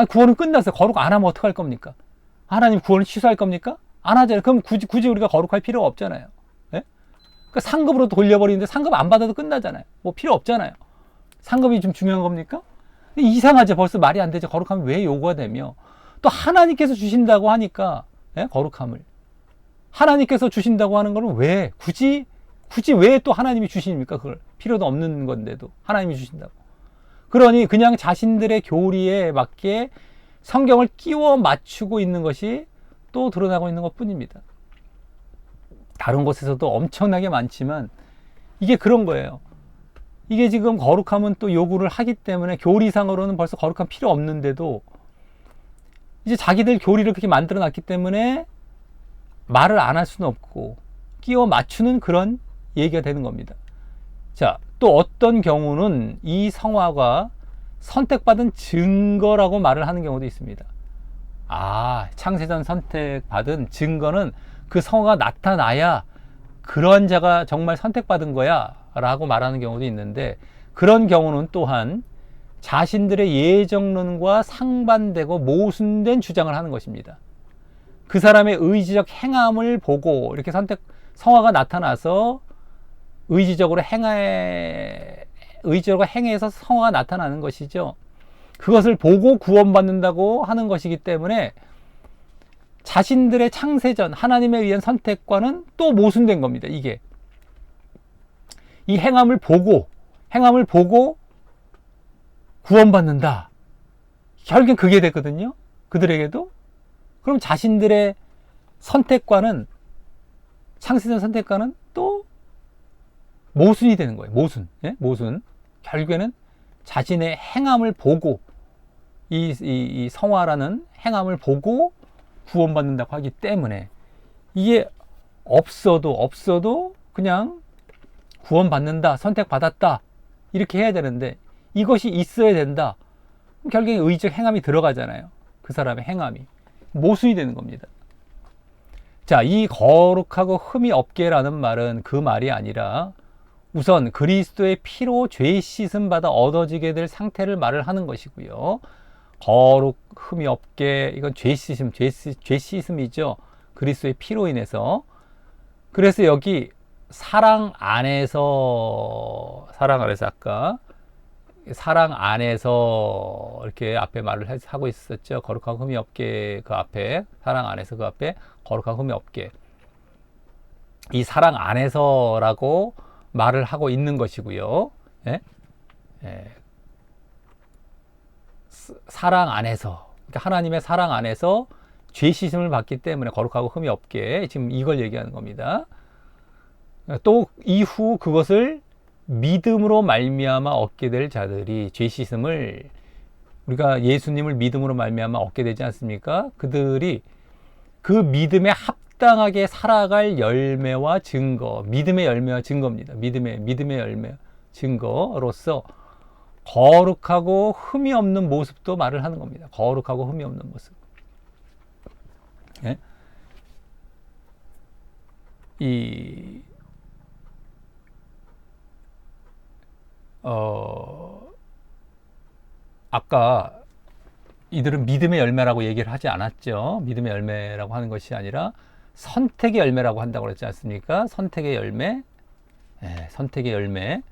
구원은 끝났어요. 거룩 안 하면 어떡할 겁니까? 하나님 구원을 취소할 겁니까? 안 하잖아요. 그럼 굳이 우리가 거룩할 필요가 없잖아요. 그러니까 상급으로 돌려버리는데 상급 안 받아도 끝나잖아요. 필요 없잖아요. 상급이 좀 중요한 겁니까? 이상하죠. 벌써 말이 안 되죠. 거룩함이 왜 요구가 되며 또 하나님께서 주신다고 하니까 거룩함을 하나님께서 주신다고 하는 거는 왜 굳이 왜 또 하나님이 주십니까? 그걸 필요도 없는 건데도 하나님이 주신다고. 그러니 그냥 자신들의 교리에 맞게 성경을 끼워 맞추고 있는 것이 또 드러나고 있는 것 뿐입니다. 다른 곳에서도 엄청나게 많지만 이게 그런 거예요. 이게 지금 거룩함은 또 요구를 하기 때문에 교리상으로는 벌써 거룩함 필요 없는데도 이제 자기들 교리를 그렇게 만들어 놨기 때문에 말을 안 할 수는 없고 끼워 맞추는 그런 얘기가 되는 겁니다. 자, 또 어떤 경우는 이 성화가 선택받은 증거라고 말을 하는 경우도 있습니다. 창세전 선택받은 증거는 그 성화가 나타나야 그런 자가 정말 선택받은 거야 라고 말하는 경우도 있는데 그런 경우는 또한 자신들의 예정론과 상반되고 모순된 주장을 하는 것입니다. 그 사람의 의지적 행함을 보고 이렇게 성화가 나타나서 의지적으로 행해서 성화가 나타나는 것이죠. 그것을 보고 구원받는다고 하는 것이기 때문에 자신들의 창세전 하나님에 의한 선택과는 또 모순된 겁니다. 이게 이 행함을 보고 구원받는다. 결국엔 그게 됐거든요. 그들에게도. 그럼 자신들의 선택과는 창세전 선택과는 또 모순이 되는 거예요. 모순. 예? 모순. 결국에는 자신의 행함을 보고 이 성화라는 행함을 보고 구원받는다고 하기 때문에 이게 없어도 그냥 구원받는다, 선택받았다 이렇게 해야 되는데 이것이 있어야 된다. 결국에 의지적 행함이 들어가잖아요. 그 사람의 행함이 모순이 되는 겁니다. 자, 이 거룩하고 흠이 없게라는 말은 그 말이 아니라 우선 그리스도의 피로 죄 씻음 받아 얻어지게 될 상태를 말을 하는 것이고요. 거룩 흠이 없게, 이건 죄 씻음이죠. 그리스도의 피로 인해서. 그래서 여기 사랑 안에서 아까 사랑 안에서 이렇게 앞에 말을 하고 있었죠. 거룩하고 흠이 없게 그 앞에, 사랑 안에서 그 앞에 거룩하고 흠이 없게, 이 사랑 안에서라고 말을 하고 있는 것이고요. 예? 예. 사랑 안에서, 그러니까 하나님의 사랑 안에서 죄 씻음을 받기 때문에 거룩하고 흠이 없게, 지금 이걸 얘기하는 겁니다. 또 이후 그것을 믿음으로 말미암아 얻게 될 자들이, 죄 씻음을 우리가 예수님을 믿음으로 말미암아 얻게 되지 않습니까? 그들이 그 믿음에 합당하게 살아갈 열매와 증거, 믿음의 열매와 증거입니다. 믿음의 열매, 증거로서 거룩하고 흠이 없는 모습도 말을 하는 겁니다. 거룩하고 흠이 없는 모습. 예? 아까 이들은 믿음의 열매라고 얘기를 하지 않았죠. 믿음의 열매라고 하는 것이 아니라 선택의 열매라고 한다고 그랬지 않습니까? 선택의 열매. 예, 선택의 열매.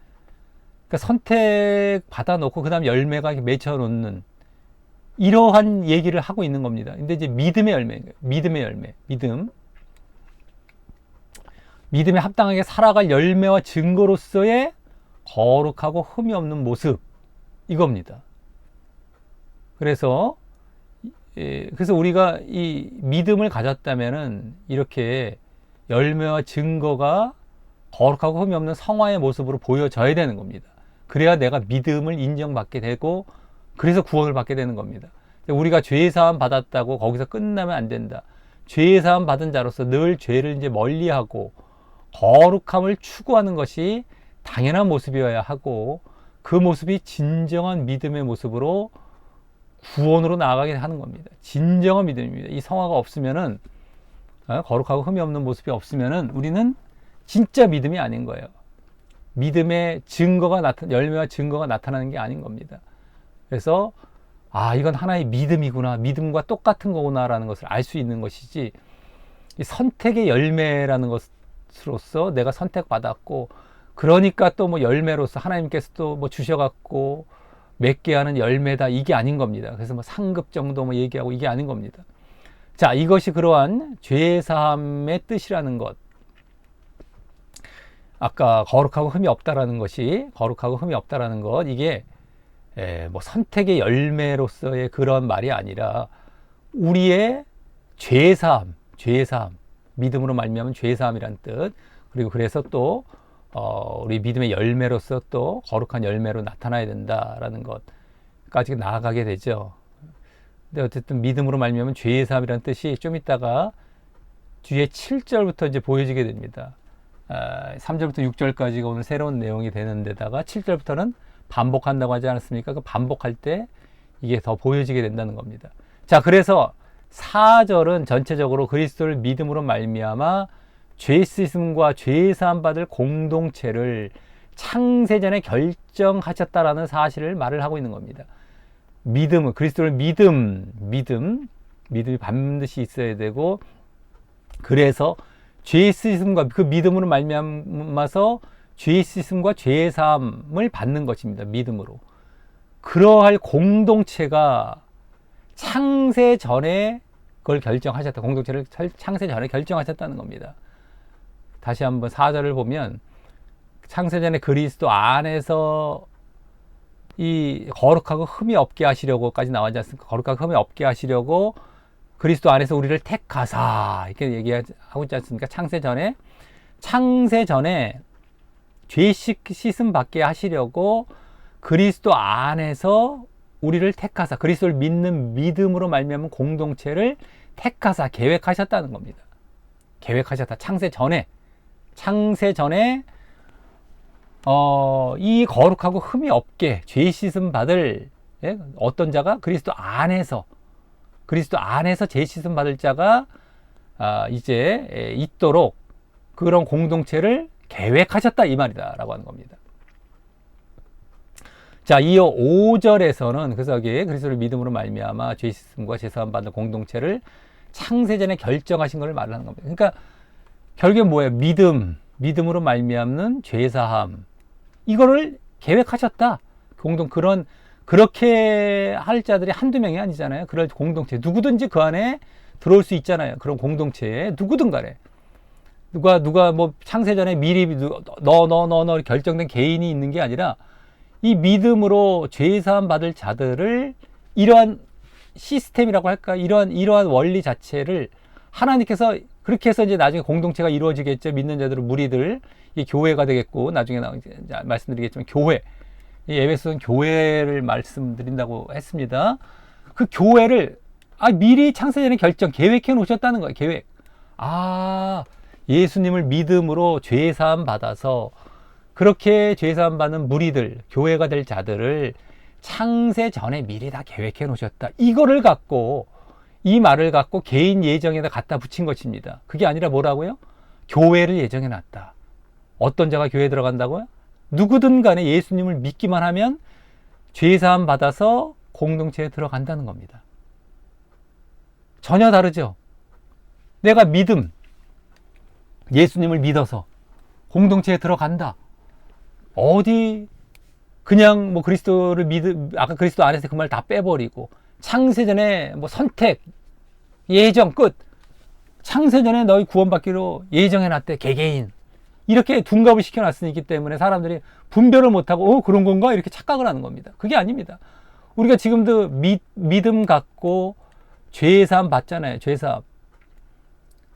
그러니까 선택 받아놓고 그 다음 열매가 맺혀놓는 이러한 얘기를 하고 있는 겁니다. 근데 이제 믿음의 열매, 믿음에 합당하게 살아갈 열매와 증거로서의 거룩하고 흠이 없는 모습, 이겁니다. 그래서 우리가 이 믿음을 가졌다면은 이렇게 열매와 증거가 거룩하고 흠이 없는 성화의 모습으로 보여져야 되는 겁니다. 그래야 내가 믿음을 인정받게 되고, 그래서 구원을 받게 되는 겁니다. 우리가 죄사함 받았다고 거기서 끝나면 안 된다. 죄사함 받은 자로서 늘 죄를 이제 멀리하고 거룩함을 추구하는 것이 당연한 모습이어야 하고, 그 모습이 진정한 믿음의 모습으로 구원으로 나아가게 하는 겁니다. 진정한 믿음입니다. 이 성화가 없으면은, 거룩하고 흠이 없는 모습이 없으면은 우리는 진짜 믿음이 아닌 거예요. 믿음의 열매와 증거가 나타나는 게 아닌 겁니다. 그래서 이건 하나의 믿음이구나, 믿음과 똑같은 거구나라는 것을 알 수 있는 것이지, 이 선택의 열매라는 것으로서 내가 선택받았고, 그러니까 또 뭐 열매로서 하나님께서 또 뭐 주셔갖고 맺게 하는 열매다, 이게 아닌 겁니다. 그래서 뭐 상급 정도 뭐 얘기하고 이게 아닌 겁니다. 자, 이것이 그러한 죄사함의 뜻이라는 것. 아까 거룩하고 흠이 없다라는 것이, 이게 뭐 선택의 열매로서의 그런 말이 아니라 우리의 죄사함, 믿음으로 말미암은 죄사함이란 뜻. 그리고 그래서 또 우리 믿음의 열매로서 또 거룩한 열매로 나타나야 된다라는 것까지 나아가게 되죠. 근데 어쨌든 믿음으로 말미암은 죄사함이라는 뜻이 좀 이따가 뒤에 7절부터 이제 보여지게 됩니다. 3절부터 6절까지가 오늘 새로운 내용이 되는 데다가 7절부터는 반복한다고 하지 않았습니까? 그 반복할 때 이게 더 보여지게 된다는 겁니다. 자, 그래서 4절은 전체적으로 그리스도를 믿음으로 말미암아 죄 씻음과 죄 사함 받을 공동체를 창세전에 결정하셨다라는 사실을 말을 하고 있는 겁니다. 믿음은 그리스도를 믿음이 반드시 있어야 되고, 그래서 죄의 씻음과 그 믿음으로 말미암아서 죄의 씻음과 죄의 사함을 받는 것입니다. 믿음으로. 그러할 공동체가 창세 전에 그걸 결정하셨다. 공동체를 창세 전에 결정하셨다는 겁니다. 다시 한번 4절을 보면, 창세 전에 그리스도 안에서 이 거룩하고 흠이 없게 하시려고까지 나오지 않습니까? 거룩하고 흠이 없게 하시려고 그리스도 안에서 우리를 택하사, 이렇게 얘기하고 있지 않습니까? 창세 전에 죄 씻음 받게 하시려고 그리스도 안에서 우리를 택하사, 그리스도를 믿는 믿음으로 말미암은 공동체를 택하사 계획하셨다는 겁니다. 계획하셨다. 창세 전에 이 거룩하고 흠이 없게 죄 씻음 받을 어떤 자가 그리스도 안에서 죄 씻음 받을 자가 이제 있도록 그런 공동체를 계획하셨다, 이 말이다라고 하는 겁니다. 자, 이어 5절에서는 그래서 여기 그리스도를 믿음으로 말미암아 죄 씻음과 죄 사함 받는 공동체를 창세전에 결정하신 것을 말하는 겁니다. 그러니까 결국에 뭐예요? 믿음으로 말미암는 죄 사함, 이거를 계획하셨다. 그렇게 할 자들이 한두 명이 아니잖아요. 그럴 공동체, 누구든지 그 안에 들어올 수 있잖아요. 그런 공동체에 누구든 간에 누가 뭐 창세전에 미리 너 결정된 개인이 있는 게 아니라, 이 믿음으로 죄 사함 받을 자들을 이러한 시스템이라고 할까, 이러한 원리 자체를 하나님께서 그렇게 해서 이제 나중에 공동체가 이루어지겠죠. 믿는 자들은 무리들, 이 교회가 되겠고, 나중에 말씀드리겠지만 교회, 이 에베소는 교회를 말씀드린다고 했습니다. 그 교회를 미리 창세전에 계획해 놓으셨다는 거예요. 계획. 예수님을 믿음으로 죄 사함 받아서 그렇게 죄 사함 받는 무리들, 교회가 될 자들을 창세 전에 미리 다 계획해 놓으셨다. 이 말을 갖고 개인 예정에다 갖다 붙인 것입니다. 그게 아니라 뭐라고요? 교회를 예정해 놨다. 어떤 자가 교회에 들어간다고요? 누구든 간에 예수님을 믿기만 하면 죄 사함 받아서 공동체에 들어간다는 겁니다. 전혀 다르죠? 내가 예수님을 믿어서 공동체에 들어간다. 어디 그냥 뭐 그리스도를 아까 그리스도 안에서 그 말 다 빼버리고 창세전에 뭐 선택, 예정 끝. 창세전에 너희 구원받기로 예정해놨대, 개개인. 이렇게 둔갑을 시켜놨으기 때문에 사람들이 분별을 못하고 그런 건가? 이렇게 착각을 하는 겁니다. 그게 아닙니다. 우리가 지금도 믿음 갖고 죄사함 받잖아요. 죄사함.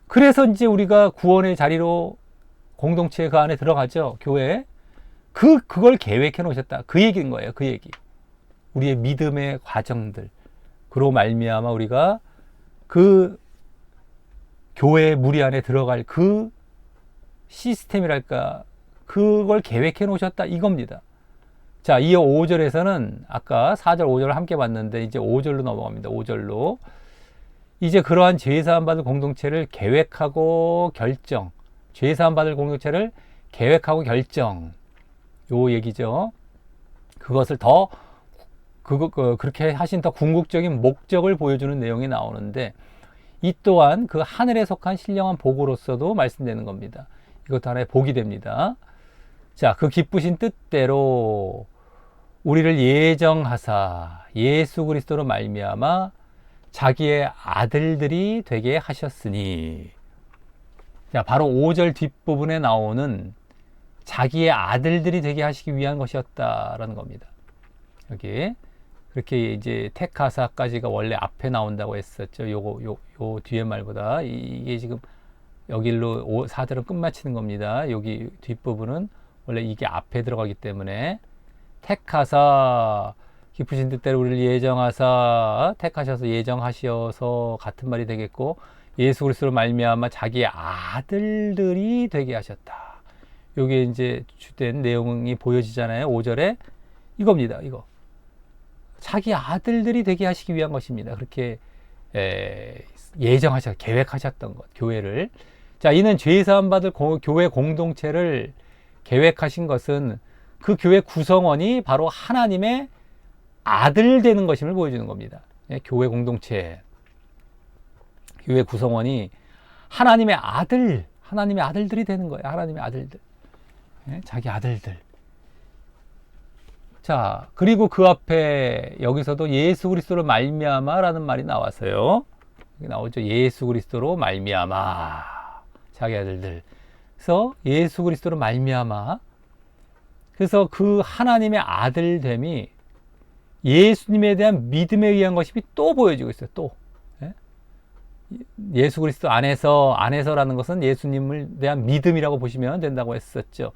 그래서 이제 우리가 구원의 자리로 공동체 그 안에 들어가죠. 교회에. 그걸 계획해 놓으셨다. 그 얘기인 거예요. 그 얘기. 우리의 믿음의 과정들. 그로 말미암아 우리가 그 교회 무리 안에 들어갈 그 시스템이랄까, 그걸 계획해 놓으셨다, 이겁니다. 자, 이어 5절에서는 아까 4절 5절을 함께 봤는데 이제 5절로 넘어갑니다. 5절로 이제 그러한 죄사함 받을 공동체를 계획하고 결정, 죄사함 받을 공동체를 계획하고 결정, 요 얘기죠. 그것을 그렇게 하신 더 궁극적인 목적을 보여주는 내용이 나오는데, 이 또한 그 하늘에 속한 신령한 복으로서도 말씀되는 겁니다. 이것도 하나의 복이 됩니다. 자, 그 기쁘신 뜻대로 우리를 예정하사 예수 그리스도로 말미암아 자기의 아들들이 되게 하셨으니. 자, 바로 5절 뒷부분에 나오는 자기의 아들들이 되게 하시기 위한 것이었다라는 겁니다. 여기 그렇게 이제 택하사까지가 원래 앞에 나온다고 했었죠. 요 뒤에 말보다 이게 지금 여기로 4절은 끝마치는 겁니다. 여기 뒷부분은 원래 이게 앞에 들어가기 때문에 택하사 기쁘신 뜻대로 우리를 예정하사, 택하셔서 예정하셔서 같은 말이 되겠고, 예수 그리스도로 말미암아 자기의 아들들이 되게 하셨다. 요게 이제 주된 내용이 보여지잖아요. 5절에 이겁니다. 이거 자기 아들들이 되게 하시기 위한 것입니다. 그렇게 계획하셨던 것, 교회를. 자, 이는 죄사함 받을 교회 공동체를 계획하신 것은 그 교회 구성원이 바로 하나님의 아들 되는 것임을 보여주는 겁니다. 예, 교회 공동체, 교회 구성원이 하나님의 아들들이 되는 거예요. 하나님의 아들들. 예, 자기 아들들. 자, 그리고 그 앞에 여기서도 예수 그리스도로 말미암아라는 말이 나왔어요. 여기 나오죠. 예수 그리스도로 말미암아. 자기 아들들. 그래서 예수 그리스도로 말미암아. 그래서 그 하나님의 아들됨이 예수님에 대한 믿음에 의한 것이 또 보여지고 있어요. 또. 예수 그리스도 안에서라는 것은 예수님을 대한 믿음이라고 보시면 된다고 했었죠.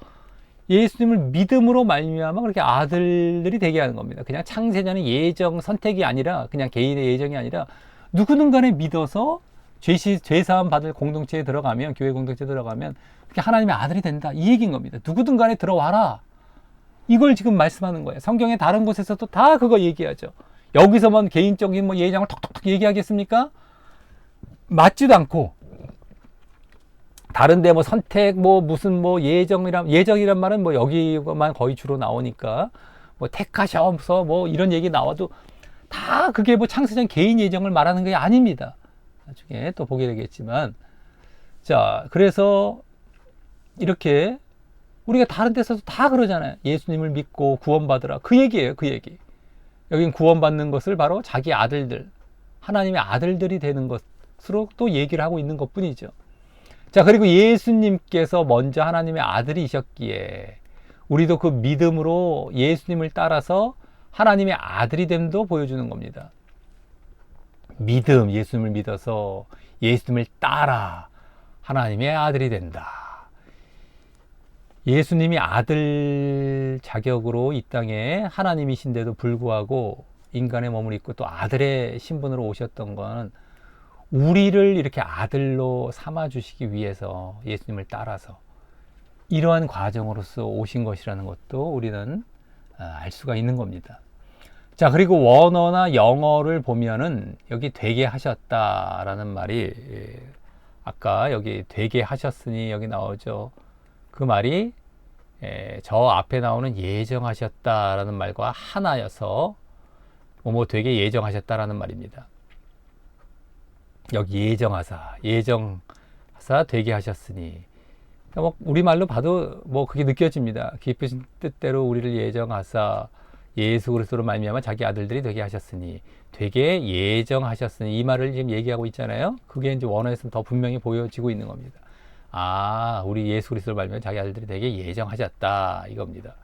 예수님을 믿음으로 말미암아 그렇게 아들들이 되게 하는 겁니다. 그냥 창세자는 예정 선택이 아니라 그냥 개인의 예정이 아니라 누구든 간에 믿어서 죄사함 받을 공동체에 들어가면, 교회 공동체에 들어가면 그렇게 하나님의 아들이 된다, 이 얘기인 겁니다. 누구든 간에 들어와라, 이걸 지금 말씀하는 거예요. 성경의 다른 곳에서도 다 그거 얘기하죠. 여기서만 개인적인 뭐 예정을 톡톡톡 얘기하겠습니까? 맞지도 않고, 다른데 뭐 선택, 뭐 무슨 뭐 예정이란 말은 뭐 여기만 거의 주로 나오니까 뭐 택하셔서 뭐 이런 얘기 나와도 다 그게 뭐 창세전 개인 예정을 말하는 게 아닙니다. 나중에 또 보게 되겠지만, 자, 그래서 이렇게 우리가 다른 데서도 다 그러잖아요. 예수님을 믿고 구원받으라, 그 얘기예요. 그 얘기. 여긴 구원받는 것을 바로 자기 아들들, 하나님의 아들들이 되는 것으로 또 얘기를 하고 있는 것 뿐이죠. 자, 그리고 예수님께서 먼저 하나님의 아들이셨기에 우리도 그 믿음으로 예수님을 따라서 하나님의 아들이 됨도 보여주는 겁니다. 믿음, 예수님을 믿어서 예수님을 따라 하나님의 아들이 된다. 예수님이 아들 자격으로 이 땅에 하나님이신데도 불구하고 인간의 몸을 입고 또 아들의 신분으로 오셨던 건 우리를 이렇게 아들로 삼아주시기 위해서, 예수님을 따라서 이러한 과정으로서 오신 것이라는 것도 우리는 알 수가 있는 겁니다. 자, 그리고 원어나 영어를 보면은 여기 되게 하셨다라는 말이, 아까 여기 되게 하셨으니 여기 나오죠. 그 말이 저 앞에 나오는 예정하셨다라는 말과 하나여서 뭐 되게 예정하셨다라는 말입니다. 여기 예정하사 되게 하셨으니, 뭐 우리말로 봐도 뭐 그게 느껴집니다. 기쁘신 뜻대로 우리를 예정하사 예수 그리스도로 말미암아 자기 아들들이 되게 하셨으니, 되게 예정하셨으니, 이 말을 지금 얘기하고 있잖아요. 그게 이제 원어에서는 더 분명히 보여지고 있는 겁니다. 아, 우리 예수 그리스도로 말미암아 자기 아들들이 되게 예정하셨다, 이겁니다.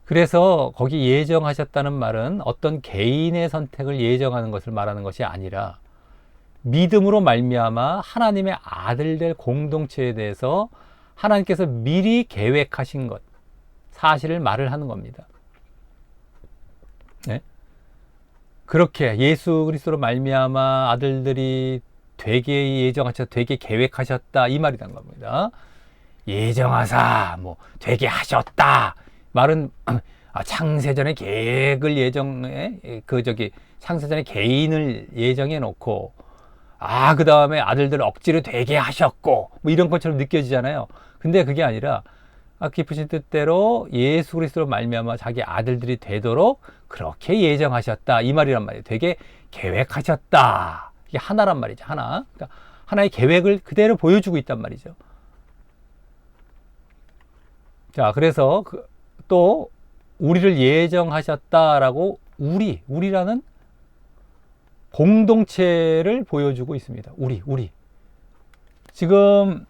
그래서 거기 예정하셨다는 말은 어떤 개인의 선택을 예정하는 것을 말하는 것이 아니라 믿음으로 말미암아 하나님의 아들들 공동체에 대해서 하나님께서 미리 계획하신 것, 사실을 말을 하는 겁니다. 네? 그렇게 예수 그리스도로 말미암아 아들들이 되게 예정하셨다, 되게 계획하셨다, 이 말이란 겁니다. 예정하사, 뭐 되게 하셨다 말은 창세전의 계획을 창세전의 개인을 예정해 놓고, 그 다음에 아들들을 억지로 되게 하셨고, 뭐 이런 것처럼 느껴지잖아요. 근데 그게 아니라 기쁘신 뜻대로 예수 그리스도로 말미암아 자기 아들들이 되도록 그렇게 예정하셨다, 이 말이란 말이에요. 되게 계획하셨다, 이게 하나란 말이죠. 하나. 그러니까 하나의 계획을 그대로 보여주고 있단 말이죠. 자, 그래서 또 우리를 예정하셨다라고 우리라는 공동체를 보여주고 있습니다. 우리. 지금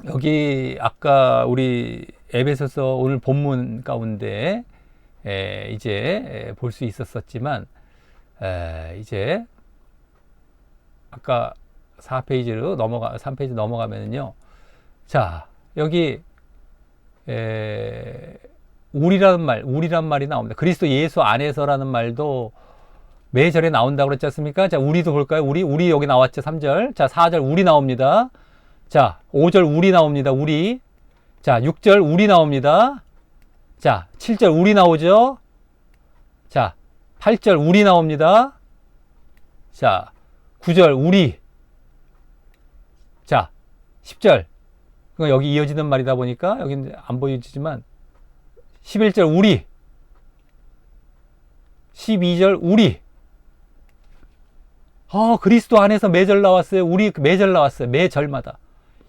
여기 아까 우리 에베소서 오늘 본문 가운데 이제 볼 수 있었지만, 이제 아까 3페이지 넘어가면요. 자, 여기 우리란 말이 나옵니다. 그리스도 예수 안에서라는 말도 매절에 나온다고 그랬지 않습니까? 자, 우리도 볼까요? 우리 여기 나왔죠. 3절. 자, 4절 우리 나옵니다. 자, 5절 우리 나옵니다. 우리. 자, 6절 우리 나옵니다. 자, 7절 우리 나오죠. 자, 8절 우리 나옵니다. 자, 9절 우리. 자, 10절. 여기 이어지는 말이다 보니까 여기 안 보이지만 11절 우리, 12절 우리. 그리스도 안에서 매절 나왔어요. 우리 매절 나왔어요. 매절마다.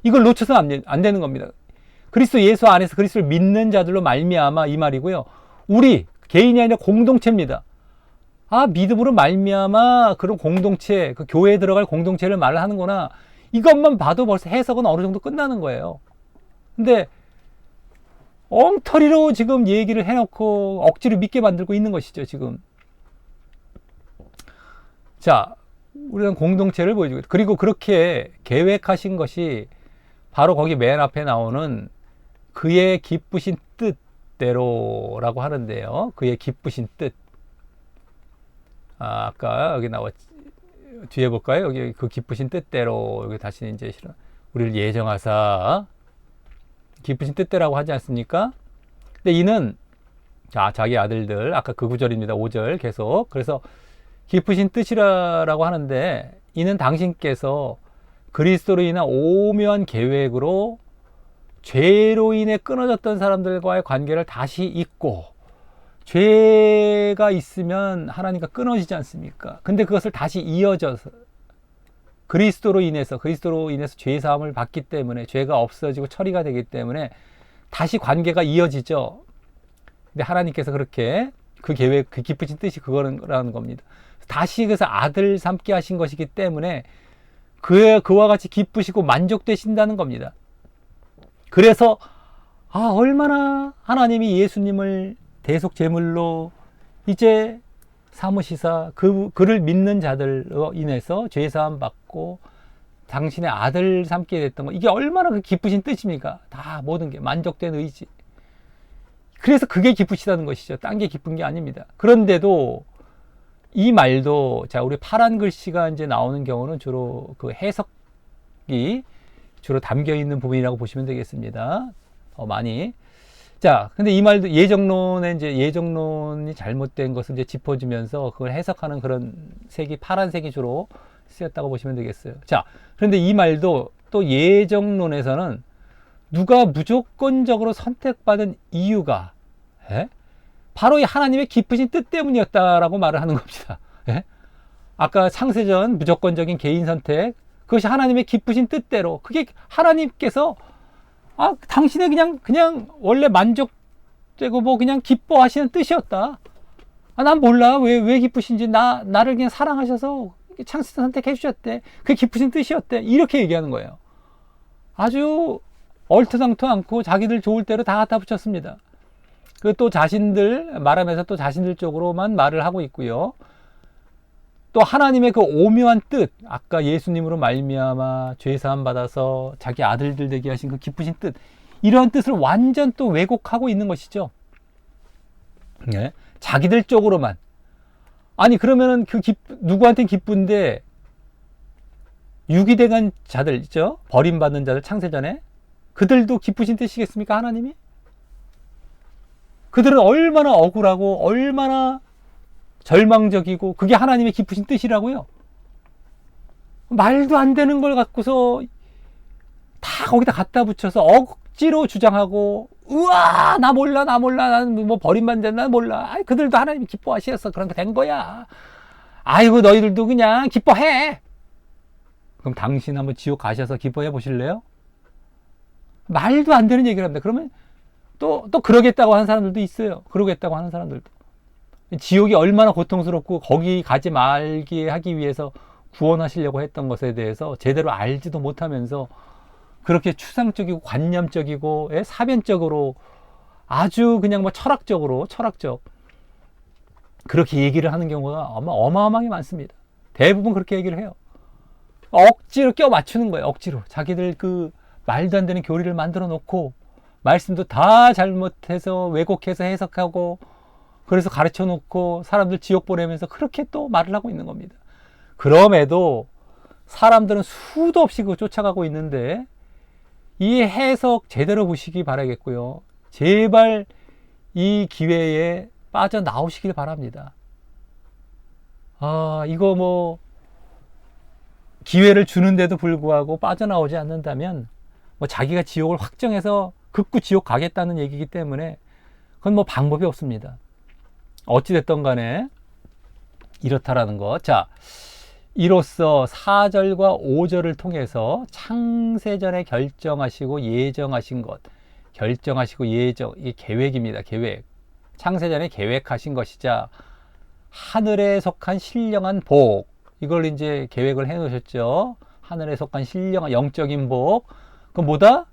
이걸 놓쳐서는 안 되는 겁니다. 그리스도 예수 안에서 그리스도를 믿는 자들로 말미암아 이 말이고요. 우리 개인이 아니라 공동체입니다. 믿음으로 말미암아 그런 공동체, 그 교회에 들어갈 공동체를 말을 하는구나. 이것만 봐도 벌써 해석은 어느 정도 끝나는 거예요. 근데 엉터리로 지금 얘기를 해놓고 억지로 믿게 만들고 있는 것이죠, 지금. 자, 우리는 공동체를 보여주고 있다. 그리고 그렇게 계획하신 것이 바로 거기 맨 앞에 나오는 그의 기쁘신 뜻대로라고 하는데요. 그의 기쁘신 뜻. 아까 여기 뒤에 볼까요? 여기 그 기쁘신 뜻대로, 여기 다시 이제 우리를 예정하사 기쁘신 뜻대로라고 하지 않습니까? 근데 이는 자기 아들들, 아까 그 구절입니다. 5절 계속. 그래서 기쁘신 뜻이라고 하는데, 이는 당신께서 그리스도로 인한 오묘한 계획으로 죄로 인해 끊어졌던 사람들과의 관계를 다시 잇고, 죄가 있으면 하나님과 끊어지지 않습니까? 근데 그것을 다시 이어져서 그리스도로 인해서 죄 사함을 받기 때문에, 죄가 없어지고 처리가 되기 때문에 다시 관계가 이어지죠. 근데 하나님께서 그렇게 그 계획, 그 기쁘신 뜻이 그거라는 겁니다. 다시 그래서 아들 삼게 하신 것이기 때문에 그와 같이 기쁘시고 만족되신다는 겁니다. 그래서 얼마나 하나님이 예수님을 대속 제물로 이제 삼으시사 그를 믿는 자들로 인해서 죄 사함 받고 당신의 아들 삼게 됐던 거, 이게 얼마나 그 기쁘신 뜻입니까? 다 모든 게 만족된 의지. 그래서 그게 기쁘시다는 것이죠. 딴 게 기쁜 게 아닙니다. 그런데도 이 말도, 자, 우리 파란 글씨가 이제 나오는 경우는 주로 그 해석이 주로 담겨 있는 부분이라고 보시면 되겠습니다. 많이. 자, 근데 이 말도 예정론이 잘못된 것을 이제 짚어주면서 그걸 해석하는 그런 색이 파란색이 주로 쓰였다고 보시면 되겠어요. 자, 그런데 이 말도 또 예정론에서는 누가 무조건적으로 선택받은 이유가 바로 이 하나님의 기쁘신 뜻 때문이었다라고 말을 하는 겁니다. 아까 창세전 무조건적인 개인 선택, 그것이 하나님의 기쁘신 뜻대로, 그게 하나님께서 당신의 그냥 원래 만족되고 그냥 기뻐하시는 뜻이었다. 난 몰라. 왜 기쁘신지. 나를 그냥 사랑하셔서 창세전 선택해 주셨대. 그게 기쁘신 뜻이었대. 이렇게 얘기하는 거예요. 아주 얼토당토 않고 자기들 좋을 대로 다 갖다 붙였습니다. 또 자신들 말하면서 또 자신들 쪽으로만 말을 하고 있고요. 또 하나님의 그 오묘한 뜻, 아까 예수님으로 말미암아 죄 사함 받아서 자기 아들들 되게 하신 그 기쁘신 뜻, 이러한 뜻을 완전 또 왜곡하고 있는 것이죠. 자기들 쪽으로만. 아니 그러면은 누구한테는 기쁜데 유기된 자들 있죠? 버림받는 자들, 창세전에 그들도 기쁘신 뜻이겠습니까? 하나님이? 그들은 얼마나 억울하고 얼마나 절망적이고 그게 하나님의 기쁘신 뜻이라고요. 말도 안 되는 걸 갖고서 다 거기다 갖다 붙여서 억지로 주장하고, 우와 나 몰라 나는 뭐 버림받는 자는 난 몰라. 그들도 하나님이 기뻐하셔서 그런 거 된 거야. 아이고 너희들도 그냥 기뻐해. 그럼 당신 한번 지옥 가셔서 기뻐해 보실래요? 말도 안 되는 얘기를 합니다. 그러면 또 그러겠다고 하는 사람들도 있어요. 그러겠다고 하는 사람들도. 지옥이 얼마나 고통스럽고 거기 가지 말게 하기 위해서 구원하시려고 했던 것에 대해서 제대로 알지도 못하면서 그렇게 추상적이고 관념적이고 사변적으로 아주 그냥 철학적 그렇게 얘기를 하는 경우가 어마어마하게 많습니다. 대부분 그렇게 얘기를 해요. 억지로 껴 맞추는 거예요. 억지로 자기들 그 말도 안 되는 교리를 만들어 놓고 말씀도 다 잘못해서 왜곡해서 해석하고 그래서 가르쳐 놓고 사람들 지옥 보내면서 그렇게 또 말을 하고 있는 겁니다. 그럼에도 사람들은 수도 없이 그거 쫓아가고 있는데 이 해석 제대로 보시기 바라겠고요. 제발 이 기회에 빠져나오시길 바랍니다. 이거 기회를 주는데도 불구하고 빠져나오지 않는다면 뭐 자기가 지옥을 확정해서 극구 지옥 가겠다는 얘기이기 때문에 그건 뭐 방법이 없습니다. 어찌됐든 간에 이렇다라는 것. 자, 이로써 4절과 5절을 통해서 창세전에 결정하시고 예정하신 것, 결정하시고 예정, 이게 계획입니다. 계획. 창세전에 계획하신 것이자 하늘에 속한 신령한 복, 이걸 이제 계획을 해 놓으셨죠. 하늘에 속한 신령한 영적인 복. 그건 뭐다?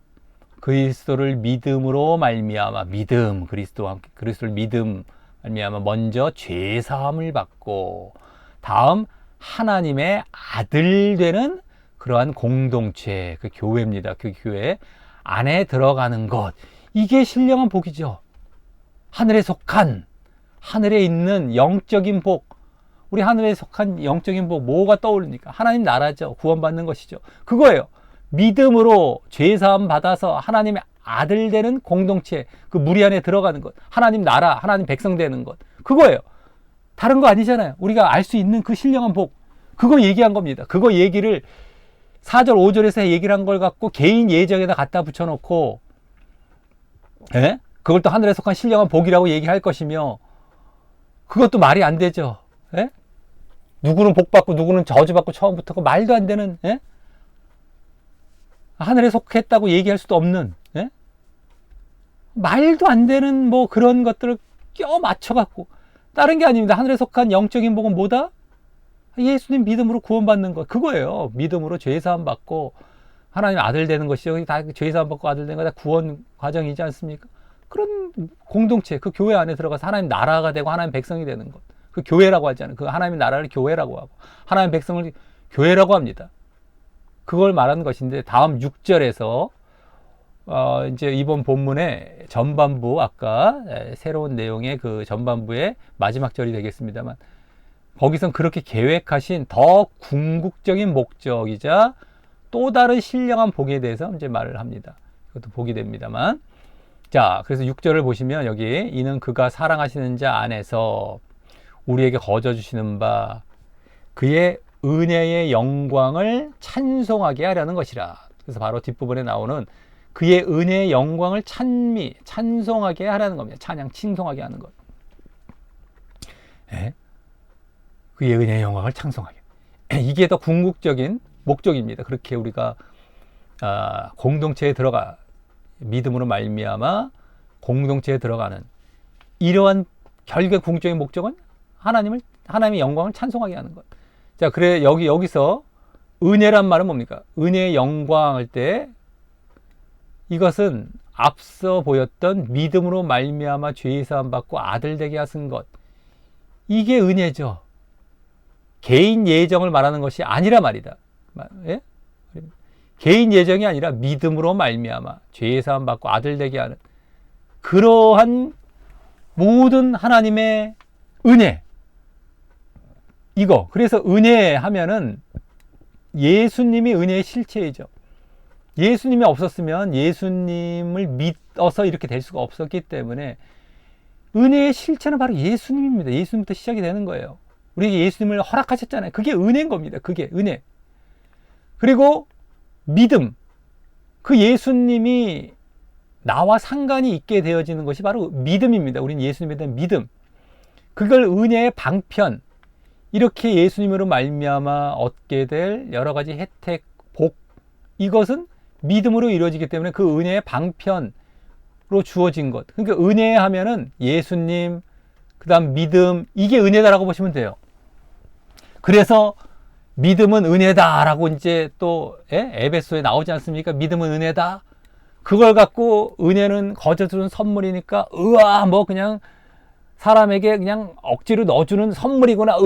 그리스도를 믿음으로 말미암아, 믿음, 그리스도를 믿음 말미암아 먼저 죄 사함을 받고, 다음 하나님의 아들 되는 그러한 공동체, 그 교회입니다. 그 교회 안에 들어가는 것, 이게 신령한 복이죠. 하늘에 속한, 하늘에 있는 영적인 복. 우리 하늘에 속한 영적인 복, 뭐가 떠오릅니까? 하나님 나라죠. 구원받는 것이죠. 그거예요. 믿음으로 죄사함 받아서 하나님의 아들 되는 공동체, 그 무리 안에 들어가는 것, 하나님 나라, 하나님 백성 되는 것, 그거예요. 다른 거 아니잖아요. 우리가 알 수 있는 그 신령한 복, 그거 얘기한 겁니다. 그거 얘기를 4절 5절에서 얘기를 한 걸 갖고 개인 예정에다 갖다 붙여놓고, 예? 그걸 또 하늘에 속한 신령한 복이라고 얘기할 것이며, 그것도 말이 안 되죠. 예? 누구는 복 받고 누구는 저주 받고 처음부터, 그 말도 안 되는, 예? 하늘에 속했다고 얘기할 수도 없는, 예? 말도 안 되는 뭐 그런 것들을 껴 맞춰갖고, 다른 게 아닙니다. 하늘에 속한 영적인 복은 뭐다? 예수님 믿음으로 구원받는 것, 그거예요. 믿음으로 죄사함 받고 하나님 아들 되는 것이죠. 다 죄사함 받고 아들 되는 거 다 구원 과정이지 않습니까? 그런 공동체, 그 교회 안에 들어가서 하나님 나라가 되고 하나님 백성이 되는 것, 그 교회라고 하잖아요. 그 하나님의 나라를 교회라고 하고 하나님 백성을 교회라고 합니다. 그걸 말하는 것인데, 다음 6절에서 이제 이번 본문의 전반부, 아까 새로운 내용의 그 전반부의 마지막 절이 되겠습니다만, 거기선 그렇게 계획하신 더 궁극적인 목적이자 또 다른 신령한 복에 대해서 이제 말을 합니다. 이것도 복이 됩니다만. 자, 그래서 6절을 보시면 여기 이는 그가 사랑하시는 자 안에서 우리에게 거저 주시는 바 그의 은혜의 영광을 찬송하게 하려는 것이라. 그래서 바로 뒷부분에 나오는 그의 은혜의 영광을 찬송하게 하라는 겁니다. 찬양, 칭송하게 하는 것. 예? 그의 은혜의 영광을 찬송하게. 이게 더 궁극적인 목적입니다. 그렇게 우리가 공동체에 들어가, 믿음으로 말미암아 공동체에 들어가는 이러한 결국 궁극적인 목적은 하나님의 영광을 찬송하게 하는 것. 자, 그래 여기서 은혜란 말은 뭡니까? 은혜의 영광 할 때 이것은 앞서 보였던 믿음으로 말미암아 죄 사함 받고 아들 되게 하신 것, 이게 은혜죠. 개인 예정을 말하는 것이 아니라 말이다. 예? 개인 예정이 아니라 믿음으로 말미암아 죄 사함 받고 아들 되게 하는 그러한 모든 하나님의 은혜, 이거. 그래서 은혜 하면은 예수님이 은혜의 실체이죠. 예수님이 없었으면 예수님을 믿어서 이렇게 될 수가 없었기 때문에 은혜의 실체는 바로 예수님입니다. 예수님부터 시작이 되는 거예요. 우리에게 예수님을 허락하셨잖아요. 그게 은혜인 겁니다. 그게 은혜. 그리고 믿음. 그 예수님이 나와 상관이 있게 되어지는 것이 바로 믿음입니다. 우리는 예수님에 대한 믿음. 그걸 은혜의 방편. 이렇게 예수님으로 말미암아 얻게 될 여러 가지 혜택, 복, 이것은 믿음으로 이루어지기 때문에 그 은혜의 방편으로 주어진 것. 그러니까 은혜 하면은 예수님, 그 다음 믿음, 이게 은혜다라고 보시면 돼요. 그래서 믿음은 은혜다라고 이제 또 에베소에 나오지 않습니까? 믿음은 은혜다. 그걸 갖고 은혜는 거저 주는 선물이니까 뭐 그냥 사람에게 그냥 억지로 넣어주는 선물이구나.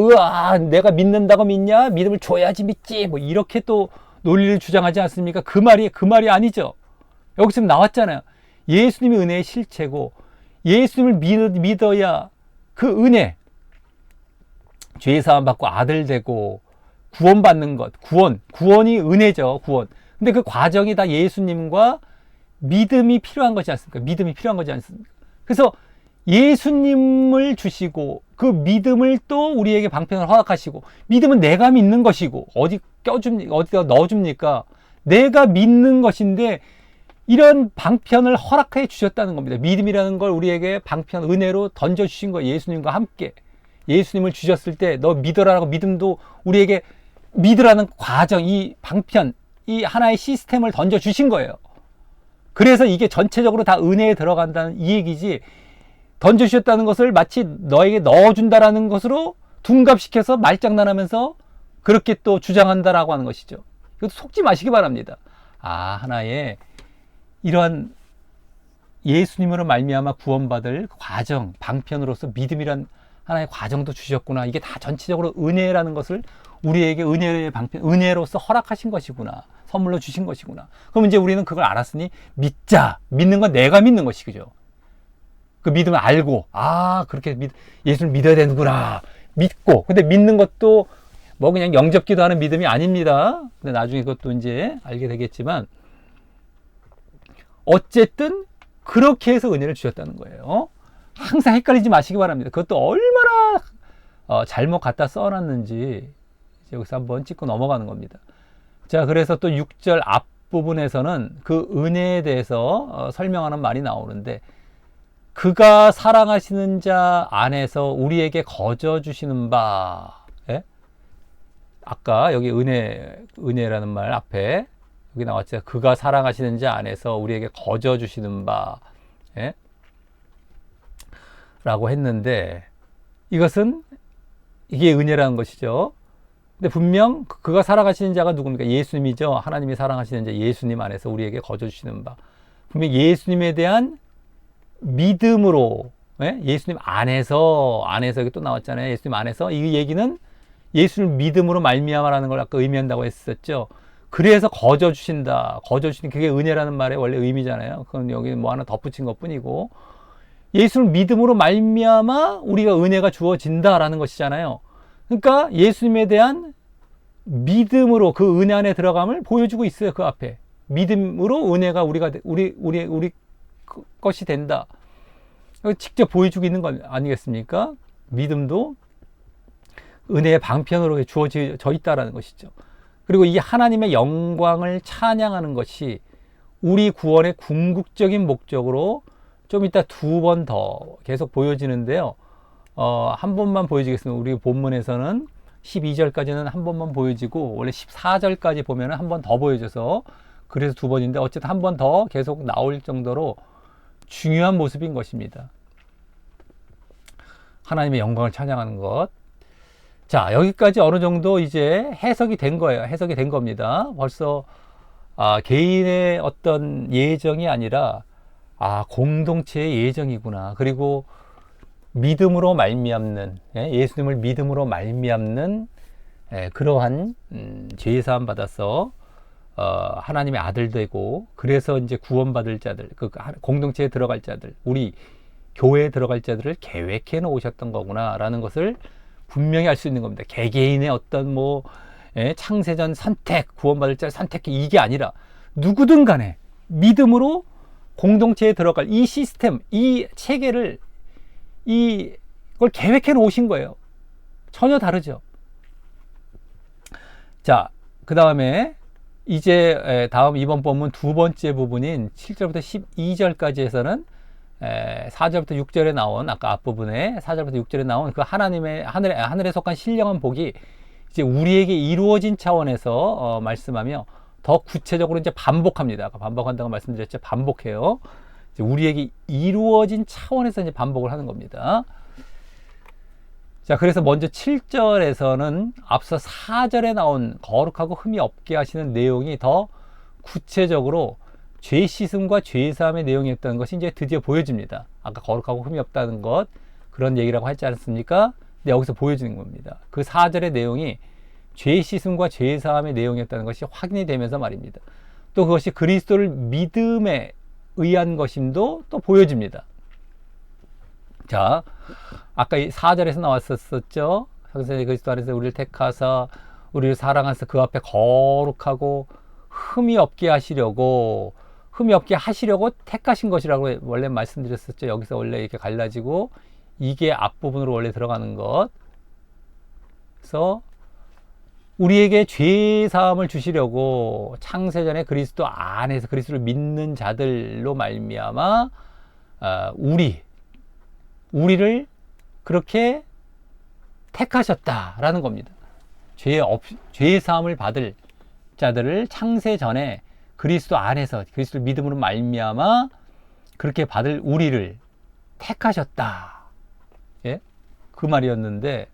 내가 믿는다고 믿냐? 믿음을 줘야지 믿지. 뭐 이렇게 또 논리를 주장하지 않습니까? 그 말이 아니죠. 여기 지금 나왔잖아요. 예수님이 은혜의 실체고 예수님을 믿어야 그 은혜, 죄사함 받고 아들 되고 구원받는 것, 구원이 은혜죠. 구원. 근데 그 과정이 다 예수님과 믿음이 필요한 것이 않습니까? 믿음이 필요한 거지 않습니까? 그래서 예수님을 주시고 그 믿음을 또 우리에게 방편을 허락하시고, 믿음은 내가 믿는 것이고 어디다 넣어줍니까? 내가 믿는 것인데 이런 방편을 허락해 주셨다는 겁니다. 믿음이라는 걸 우리에게 방편, 은혜로 던져주신 거예요. 예수님과 함께. 예수님을 주셨을 때 너 믿어라라고 믿음도 우리에게 믿으라는 과정, 이 방편, 이 하나의 시스템을 던져주신 거예요. 그래서 이게 전체적으로 다 은혜에 들어간다는 이 얘기지, 던져주셨다는 것을 마치 너에게 넣어준다라는 것으로 둔갑시켜서 말장난하면서 그렇게 또 주장한다라고 하는 것이죠. 이것도 속지 마시기 바랍니다. 아, 하나의 이러한 예수님으로 말미암아 구원받을 과정, 방편으로서 믿음이란 하나의 과정도 주셨구나. 이게 다 전체적으로 은혜라는 것을 우리에게 은혜의 방편, 은혜로서 허락하신 것이구나. 선물로 주신 것이구나. 그럼 이제 우리는 그걸 알았으니 믿자. 믿는 건 내가 믿는 것이, 그죠? 그 믿음을 알고, 아, 그렇게 예수를 믿어야 되는구나. 믿고. 근데 믿는 것도 뭐 그냥 영접기도 하는 믿음이 아닙니다. 근데 나중에 그것도 이제 알게 되겠지만, 어쨌든 그렇게 해서 은혜를 주셨다는 거예요. 항상 헷갈리지 마시기 바랍니다. 그것도 얼마나 잘못 갖다 써놨는지 여기서 한번 짚고 넘어가는 겁니다. 자, 그래서 또 6절 앞부분에서는 그 은혜에 대해서 설명하는 말이 나오는데, 그가 사랑하시는 자 안에서 우리에게 거저 주시는 바. 예? 아까 여기 은혜라는 말 앞에 여기 나왔죠. 그가 사랑하시는 자 안에서 우리에게 거저 주시는 바. 예? 라고 했는데, 이것은 이게 은혜라는 것이죠. 근데 분명 그가 사랑하시는 자가 누굽니까? 예수님이죠. 하나님이 사랑하시는 자 예수님 안에서 우리에게 거저 주시는 바. 분명 예수님에 대한 믿음으로, 예? 예수님 안에서 여기 또 나왔잖아요. 예수님 안에서. 이 얘기는 예수를 믿음으로 말미암아라는 걸 아까 의미한다고 했었죠. 그래서 거저 주신다. 거저 주시는, 그게 은혜라는 말의 원래 의미잖아요. 그건 여기 뭐 하나 덧붙인 것 뿐이고, 예수를 믿음으로 말미암아 우리가 은혜가 주어진다라는 것이잖아요. 그러니까 예수님에 대한 믿음으로 그 은혜 안에 들어감을 보여주고 있어요. 그 앞에 믿음으로 은혜가 우리 것이 된다. 직접 보여주고 있는 것 아니겠습니까? 믿음도 은혜의 방편으로 주어져 있다라는 것이죠. 그리고 이 하나님의 영광을 찬양하는 것이 우리 구원의 궁극적인 목적으로 좀 이따 두 번 더 계속 보여지는데요. 한 번만 보여지겠습니다. 우리 본문에서는 12절까지는 한 번만 보여지고, 원래 14절까지 보면 한 번 더 보여져서, 그래서 두 번인데 어쨌든 한 번 더 계속 나올 정도로 중요한 모습인 것입니다. 하나님의 영광을 찬양하는 것. 자, 여기까지 어느 정도 이제 해석이 된 거예요. 해석이 된 겁니다. 벌써 개인의 어떤 예정이 아니라 공동체의 예정이구나. 그리고 믿음으로 말미암는, 예수님을 믿음으로 말미암는 그러한 죄사함 받아서 하나님의 아들 되고, 그래서 이제 구원받을 자들, 그 공동체에 들어갈 자들, 우리 교회에 들어갈 자들을 계획해 놓으셨던 거구나라는 것을 분명히 알 수 있는 겁니다. 개개인의 어떤 창세전 선택, 구원받을 자를 선택, 이게 아니라 누구든 간에 믿음으로 공동체에 들어갈 이 시스템, 이 체계를, 이걸 계획해 놓으신 거예요. 전혀 다르죠. 자, 그 다음에 이제 다음 이번 본문 두 번째 부분인 7절부터 12절까지에서는 4절부터 6절에 나온, 아까 앞부분에 4절부터 6절에 나온 그 하나님의 하늘에 속한 신령한 복이 이제 우리에게 이루어진 차원에서 말씀하며 더 구체적으로 이제 반복합니다. 아까 반복한다고 말씀드렸죠. 반복해요. 이제 우리에게 이루어진 차원에서 이제 반복을 하는 겁니다. 자, 그래서 먼저 7절에서는 앞서 4절에 나온 거룩하고 흠이 없게 하시는 내용이 더 구체적으로 죄 씻음과 죄 사함의 내용이었다는 것이 이제 드디어 보여집니다. 아까 거룩하고 흠이 없다는 것, 그런 얘기라고 했지 않습니까? 근데 여기서 보여지는 겁니다. 그 4절의 내용이 죄 씻음과 죄 사함의 내용이었다는 것이 확인이 되면서 말입니다. 또 그것이 그리스도를 믿음에 의한 것임도 또 보여집니다. 자, 아까 4절에서 나왔었죠. 성생의 그리스도 안에서 우리를 택하사 우리를 사랑하사 그 앞에 거룩하고 흠이 없게 하시려고 택하신 것이라고 원래 말씀드렸었죠. 여기서 원래 이렇게 갈라지고 이게 앞부분으로 원래 들어가는 것. 그래서 우리에게 죄 사함을 주시려고 창세전에 그리스도 안에서 그리스도를 믿는 자들로 말미암아 우리를 그렇게 택하셨다라는 겁니다. 죄 사함을 받을 자들을 창세전에 그리스도 안에서 그리스도를 믿음으로 말미암아 그렇게 받을 우리를 택하셨다. 예? 그 말이었는데,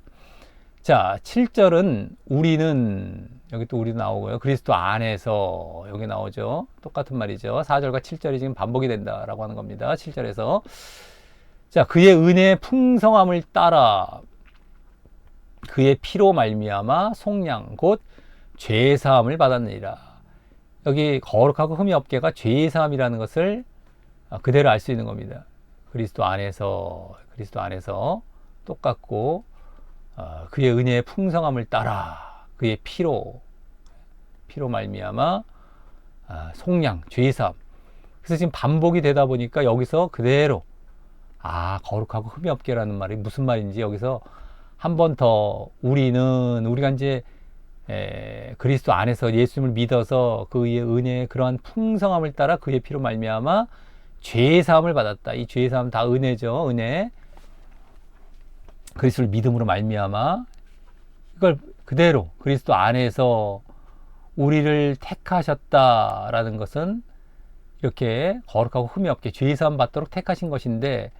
자, 7절은 우리는, 여기 또 우리도 나오고요. 그리스도 안에서, 여기 나오죠. 똑같은 말이죠. 4절과 7절이 지금 반복이 된다라고 하는 겁니다. 7절에서. 자, 그의 은혜의 풍성함을 따라 그의 피로 말미암아 속량, 곧 죄사함을 받았느니라. 여기 거룩하고 흠이 없게가 죄사함이라는 것을 그대로 알 수 있는 겁니다. 그리스도 안에서 똑같고, 그의 은혜의 풍성함을 따라 그의 피로 말미암아 속량, 죄사함. 그래서 지금 반복이 되다 보니까 여기서 그대로 거룩하고 흠이 없게라는 말이 무슨 말인지 여기서 한 번 더 우리가 이제 그리스도 안에서 예수님을 믿어서 그의 은혜의 그러한 풍성함을 따라 그의 피로 말미암아 죄사함을 받았다. 이 죄사함 다 은혜죠. 은혜. 그리스도를 믿음으로 말미암아 이걸 그대로 그리스도 안에서 우리를 택하셨다라는 것은 이렇게 거룩하고 흠이 없게 죄사함 받도록 택하신 것인데,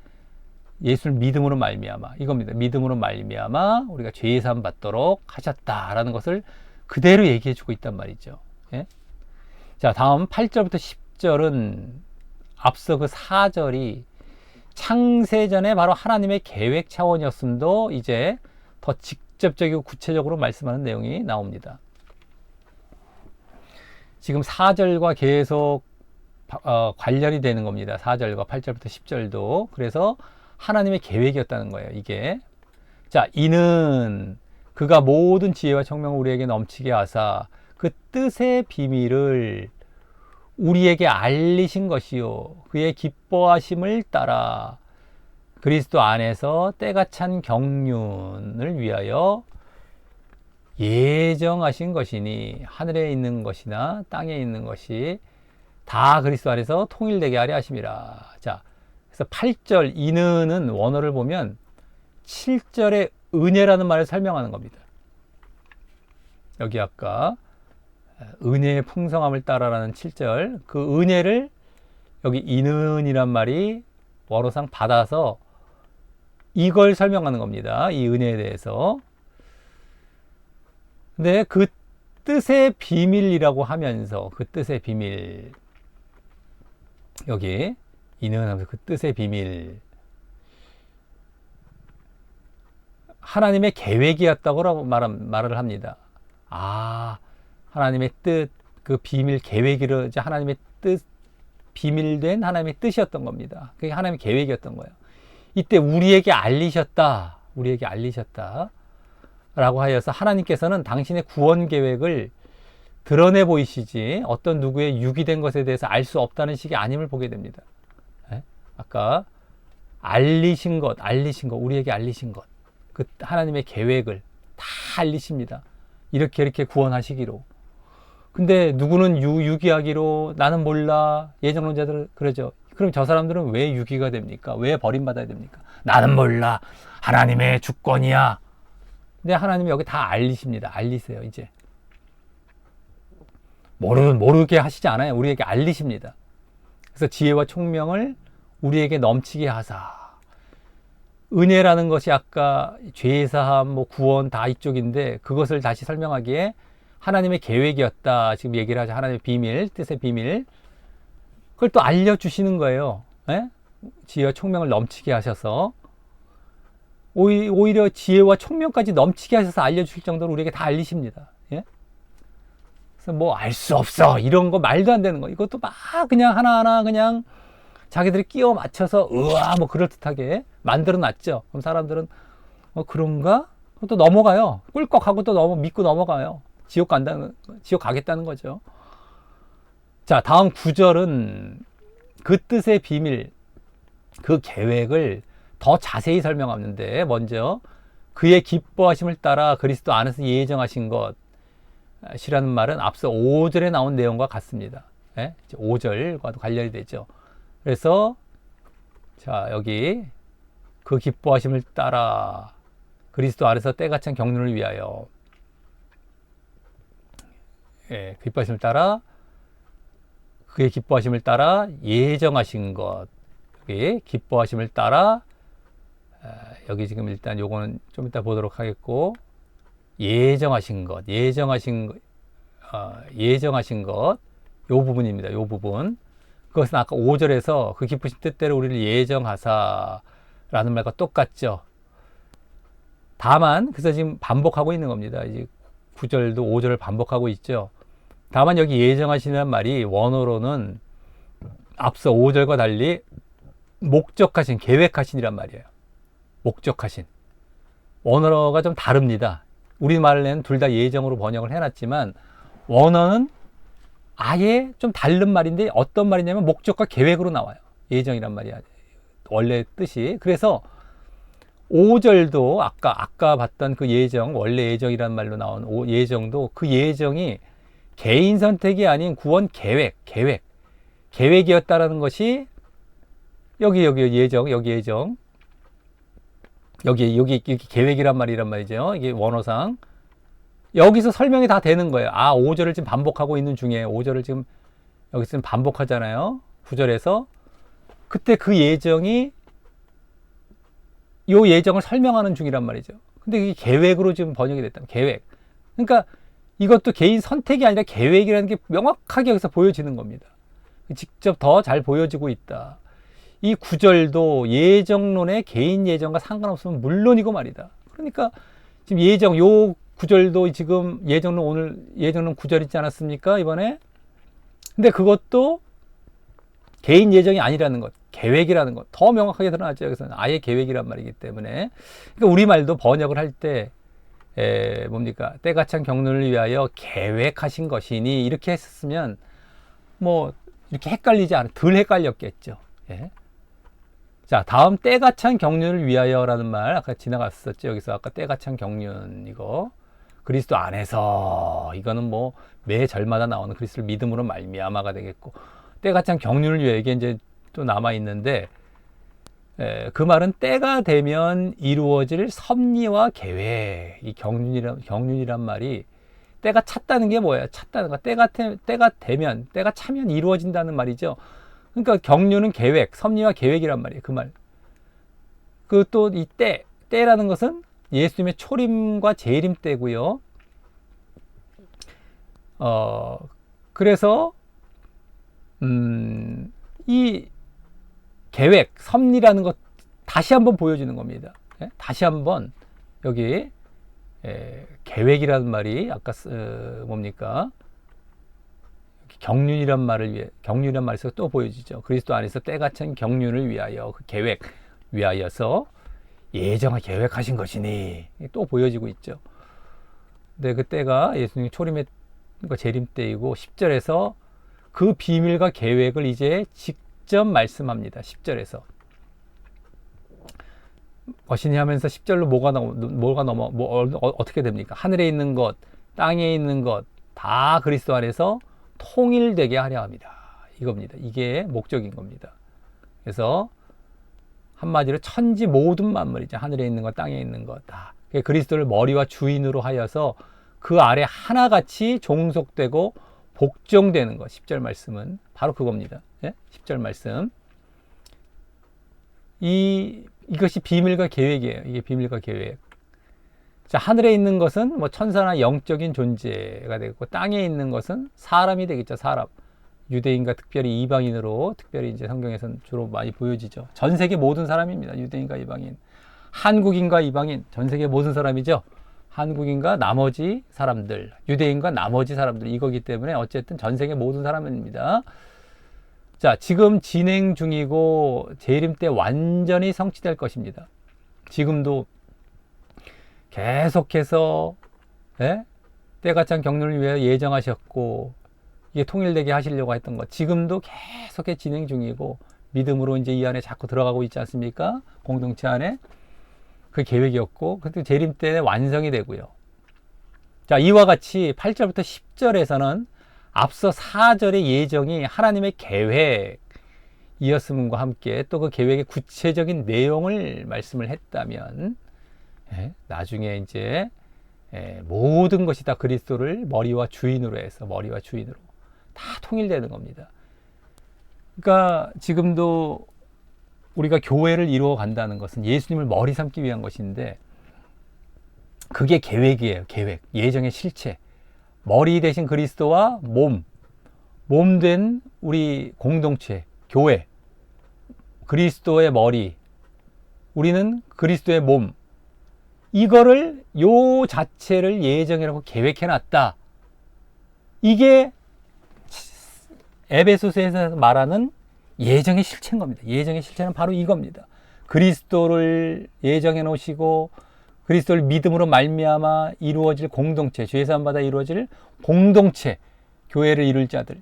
예수를 믿음으로 말미암아 이겁니다. 믿음으로 말미암아 우리가 죄사함 받도록 하셨다라는 것을 그대로 얘기해 주고 있단 말이죠. 예? 자, 다음 8절부터 10절은 앞서 그 4절이 창세전에 바로 하나님의 계획 차원이었음도 이제 더 직접적이고 구체적으로 말씀하는 내용이 나옵니다. 지금 4절과 계속 관련이 되는 겁니다. 4절과 8절부터 10절도. 그래서 하나님의 계획이었다는 거예요, 이게. 자, 이는 그가 모든 지혜와 청명을 우리에게 넘치게 하사 그 뜻의 비밀을 우리에게 알리신 것이요, 그의 기뻐하심을 따라 그리스도 안에서 때가 찬 경륜을 위하여 예정하신 것이니, 하늘에 있는 것이나 땅에 있는 것이 다 그리스도 안에서 통일되게 하려 하심이라. 자, 그래서 8절 이는은 원어를 보면 7절의 은혜라는 말을 설명하는 겁니다. 여기 아까 은혜의 풍성함을 따라라는 7절, 그 은혜를 여기 이는이란 말이 원어상 받아서 이걸 설명하는 겁니다. 이 은혜에 대해서. 근데 그 뜻의 비밀이라고 하면서, 그 뜻의 비밀, 여기 이는 하면서 그 뜻의 비밀, 하나님의 계획이었다고 말을 합니다. 하나님의 뜻, 그 비밀 계획이로 하나님의 뜻, 비밀된 하나님의 뜻이었던 겁니다. 그게 하나님의 계획이었던 거예요. 이때 우리에게 알리셨다 라고 하여서 하나님께서는 당신의 구원 계획을 드러내 보이시지 어떤 누구의 유기된 것에 대해서 알 수 없다는 식의 아님을 보게 됩니다. 아까 알리신 것, 우리에게 알리신 것, 그 하나님의 계획을 다 알리십니다. 이렇게 구원하시기로. 근데 누구는 유기하기로, 나는 몰라. 예정론자들은 그러죠. 그럼 저 사람들은 왜 유기가 됩니까? 왜 버림받아야 됩니까? 나는 몰라. 하나님의 주권이야. 근데 하나님이 여기 다 알리십니다. 알리세요, 이제. 모르게 하시지 않아요. 우리에게 알리십니다. 그래서 지혜와 총명을 우리에게 넘치게 하사. 은혜라는 것이 아까 죄사함, 구원 다 이쪽인데, 그것을 다시 설명하기에 하나님의 계획이었다. 지금 얘기를 하죠. 하나님의 비밀, 뜻의 비밀. 그걸 또 알려주시는 거예요. 지혜와 총명을 넘치게 하셔서. 오히려 지혜와 총명까지 넘치게 하셔서 알려주실 정도로 우리에게 다 알리십니다. 그래서 알 수 없어. 이런 거 말도 안 되는 거. 이것도 막 그냥 하나하나 그냥 자기들이 끼워 맞춰서 그럴듯하게 만들어 놨죠. 그럼 사람들은 그런가? 또 넘어가요. 꿀꺽하고 또 믿고 넘어가요. 지옥 가겠다는 거죠. 자, 다음 9절은 그 뜻의 비밀, 그 계획을 더 자세히 설명하는데, 먼저 그의 기뻐하심을 따라 그리스도 안에서 예정하신 것, 시라는 말은 앞서 5절에 나온 내용과 같습니다. 예? 5절과도 관련이 되죠. 그래서 자, 여기 그 기뻐하심을 따라 그리스도 안에서 때가 찬 경륜을 위하여, 예, 기뻐하심을 따라, 그의 기뻐하심을 따라 예정하신 것, 여기 기뻐하심을 따라, 여기 지금 일단 요거는 좀 이따 보도록 하겠고, 예정하신 것, 예정하신 것, 요 부분입니다. 요 부분. 그것은 아까 5절에서 그 기쁘신 뜻대로 우리를 예정하사 라는 말과 똑같죠. 다만, 그래서 지금 반복하고 있는 겁니다. 이제 9절도 5절을 반복하고 있죠. 다만 여기 예정하시는 말이 원어로는 앞서 5절과 달리 목적하신, 계획하신이란 말이에요. 목적하신. 원어가 좀 다릅니다. 우리말에는 둘 다 예정으로 번역을 해놨지만 원어는 아예 좀 다른 말인데 어떤 말이냐면 목적과 계획으로 나와요. 예정이란 말이야. 원래 뜻이. 그래서 5절도 아까 봤던 그 예정, 원래 예정이란 말로 나온 예정도 그 예정이 개인 선택이 아닌 구원 계획이었다라는 것이 여기 예정, 여기 계획이란 말이죠. 이게 원어상 여기서 설명이 다 되는 거예요. 5절을 지금 반복하고 있는 중에 5절을 지금 여기서 반복하잖아요. 9절에서 그때 그 예정이 요 예정을 설명하는 중이란 말이죠. 근데 이게 계획으로 지금 번역이 됐다. 계획. 그러니까 이것도 개인 선택이 아니라 계획이라는 게 명확하게 여기서 보여지는 겁니다. 직접 더 잘 보여지고 있다. 이 구절도 예정론의 개인 예정과 상관없으면 물론이고 말이다. 그러니까 지금 요 구절도 지금 예정론 구절 있지 않았습니까? 이번에. 근데 그것도 개인 예정이 아니라는 것, 계획이라는 것, 더 명확하게 드러났죠. 여기서는 아예 계획이란 말이기 때문에. 그러니까 우리말도 번역을 할 때, 때가 찬 경륜을 위하여 계획하신 것이니, 이렇게 했으면, 이렇게 덜 헷갈렸겠죠. 예. 자, 다음 때가 찬 경륜을 위하여라는 말, 아까 지나갔었죠. 여기서 아까 때가 찬 경륜, 이거. 그리스도 안에서, 이거는 매 절마다 나오는 그리스도를 믿음으로 말미암아가 되겠고, 때가 찬 경륜을 위해 이게 이제 또 남아 있는데, 그 말은 때가 되면 이루어질 섭리와 계획, 이 경륜이란 말이 때가 찼다는 게 뭐예요? 찼다는 거. 때가 차면 이루어진다는 말이죠. 그러니까 경륜은 계획, 섭리와 계획이란 말이에요. 그 말. 그 또 이 때라는 것은 예수님의 초림과 재림 때고요. 그래서 이 계획, 섭리라는 것 다시 한번 보여주는 겁니다. 예? 다시 한번 여기 계획이라는 말이 아까 경륜이란 말에서 또 보여지죠. 그리스도 안에서 때가 찬 경륜을 위하여, 그 계획 위하여서 예정을 계획하신 것이니 또 보여지고 있죠. 근데 그 때가 예수님의 초림의 재림 때이고 10절에서 그 비밀과 계획을 이제 직접 말씀합니다. 10절에서. 것이니 하면서 10절로 어떻게 됩니까? 하늘에 있는 것, 땅에 있는 것, 다 그리스도 안에서 통일되게 하려 합니다. 이겁니다. 이게 목적인 겁니다. 그래서 한마디로 천지 모든 만물이죠. 하늘에 있는 것, 땅에 있는 것 다. 그리스도를 머리와 주인으로 하여서 그 아래 하나같이 종속되고 복종되는 것. 10절 말씀은 바로 그겁니다. 예? 10절 말씀. 이것이 비밀과 계획이에요. 이게 비밀과 계획. 자, 하늘에 있는 것은 천사나 영적인 존재가 되고, 땅에 있는 것은 사람이 되겠죠. 사람. 유대인과 특별히 이방인으로, 특별히 이제 성경에서는 주로 많이 보여지죠. 전 세계 모든 사람입니다. 유대인과 이방인. 한국인과 이방인, 전 세계 모든 사람이죠. 한국인과 나머지 사람들, 유대인과 나머지 사람들, 이거기 때문에 어쨌든 전 세계 모든 사람입니다. 자, 지금 진행 중이고 재림 때 완전히 성취될 것입니다. 지금도 계속해서 때가 찬 경륜을 위해 예정하셨고, 이게 통일되게 하시려고 했던 것, 지금도 계속해 진행 중이고 믿음으로 이제 이 안에 자꾸 들어가고 있지 않습니까? 공동체 안에. 그 계획이었고, 그때 재림 때 완성이 되고요. 자, 이와 같이 8절부터 10절에서는 앞서 4절의 예정이 하나님의 계획이었음과 함께 또 그 계획의 구체적인 내용을 말씀을 했다면, 나중에 이제 모든 것이 다 그리스도를 머리와 주인으로 해서 머리와 주인으로 다 통일되는 겁니다. 그러니까 지금도 우리가 교회를 이루어 간다는 것은 예수님을 머리 삼기 위한 것인데, 그게 계획이에요. 계획, 예정의 실체. 머리 대신 그리스도와 몸 된 우리 공동체, 교회, 그리스도의 머리, 우리는 그리스도의 몸, 이거를 요 자체를 예정이라고 계획해놨다. 이게 에베소서에서 말하는 예정의 실체인 겁니다. 예정의 실체는 바로 이겁니다. 그리스도를 예정해 놓으시고 그리스도를 믿음으로 말미암아 이루어질 공동체, 죄 사함 받아 이루어질 공동체, 교회를 이룰 자들,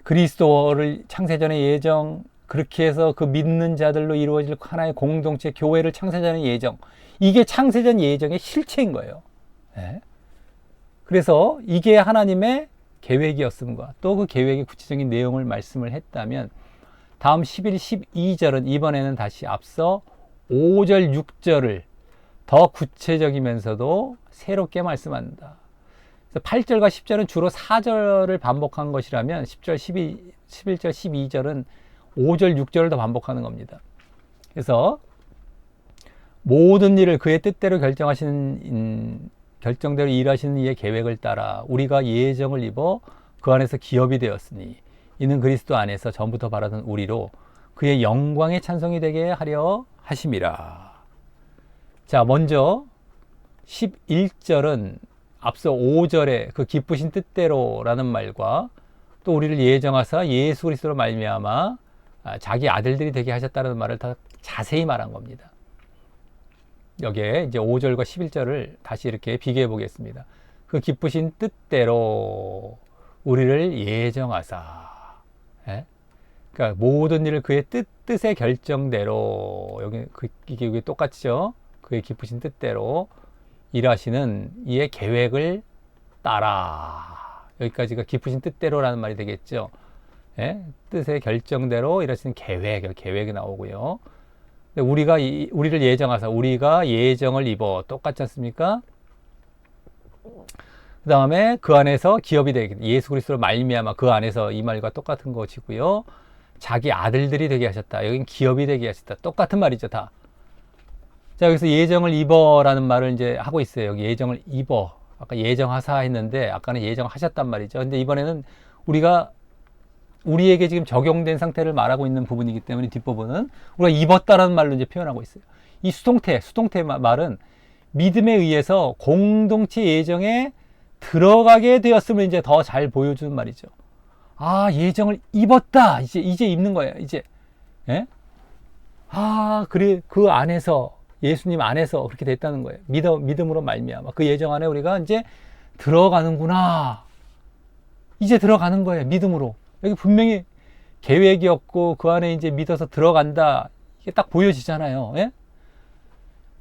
그리스도를 창세전의 예정, 그렇게 해서 그 믿는 자들로 이루어질 하나의 공동체, 교회를 창세전의 예정, 이게 창세전 예정의 실체인 거예요. 그래서 이게 하나님의 계획이었음과 또 그 계획의 구체적인 내용을 말씀을 했다면, 다음 11, 12절은 이번에는 다시 앞서 5절, 6절을 더 구체적이면서도 새롭게 말씀한다. 그래서 8절과 10절은 주로 4절을 반복한 것이라면 10절, 11절, 12절은 5절, 6절을 더 반복하는 겁니다. 그래서 모든 일을 그의 뜻대로 결정대로 일하시는 이의 계획을 따라 우리가 예정을 입어 그 안에서 기업이 되었으니 이는 그리스도 안에서 전부터 바라던 우리로 그의 영광의 찬송이 되게 하려 하심이라. 자, 먼저 11절은 앞서 5절에 그 기쁘신 뜻대로라는 말과 또 우리를 예정하사 예수 그리스도로 말미암아 자기 아들들이 되게 하셨다는 말을 더 자세히 말한 겁니다. 여기에 이제 5절과 11절을 다시 이렇게 비교해 보겠습니다. 그 기쁘신 뜻대로 우리를 예정하사, 그러니까 모든 일을 그의 뜻의 결정대로, 이게 똑같죠? 그의 기쁘신 뜻대로 일하시는 이의 계획을 따라. 여기까지가 기쁘신 뜻대로라는 말이 되겠죠. 뜻의 결정대로 일하시는 계획이 나오고요. 우리를 예정하사, 우리가 예정을 입어, 똑같지 않습니까? 그 다음에 그 안에서 기업이 되게, 예수 그리스도로 말미암아, 그 안에서, 이 말과 똑같은 것이고요. 자기 아들들이 되게 하셨다. 여긴 기업이 되게 하셨다. 똑같은 말이죠, 다. 자, 여기서 예정을 입어라는 말을 이제 하고 있어요. 여기 예정을 입어. 아까 예정하사 했는데, 아까는 예정하셨단 말이죠. 근데 이번에는 우리에게 지금 적용된 상태를 말하고 있는 부분이기 때문에 뒷부분은 우리가 입었다라는 말로 이제 표현하고 있어요. 이 수동태 말은 믿음에 의해서 공동체 예정에 들어가게 되었음을 이제 더 잘 보여주는 말이죠. 아, 예정을 입었다. 이제 입는 거예요. 이제. 그래, 그 안에서, 예수님 안에서 그렇게 됐다는 거예요. 믿음으로 말미암아. 그 예정 안에 우리가 이제 들어가는구나. 이제 들어가는 거예요. 믿음으로. 여기 분명히 계획이었고 그 안에 이제 믿어서 들어간다. 이게 딱 보여지잖아요.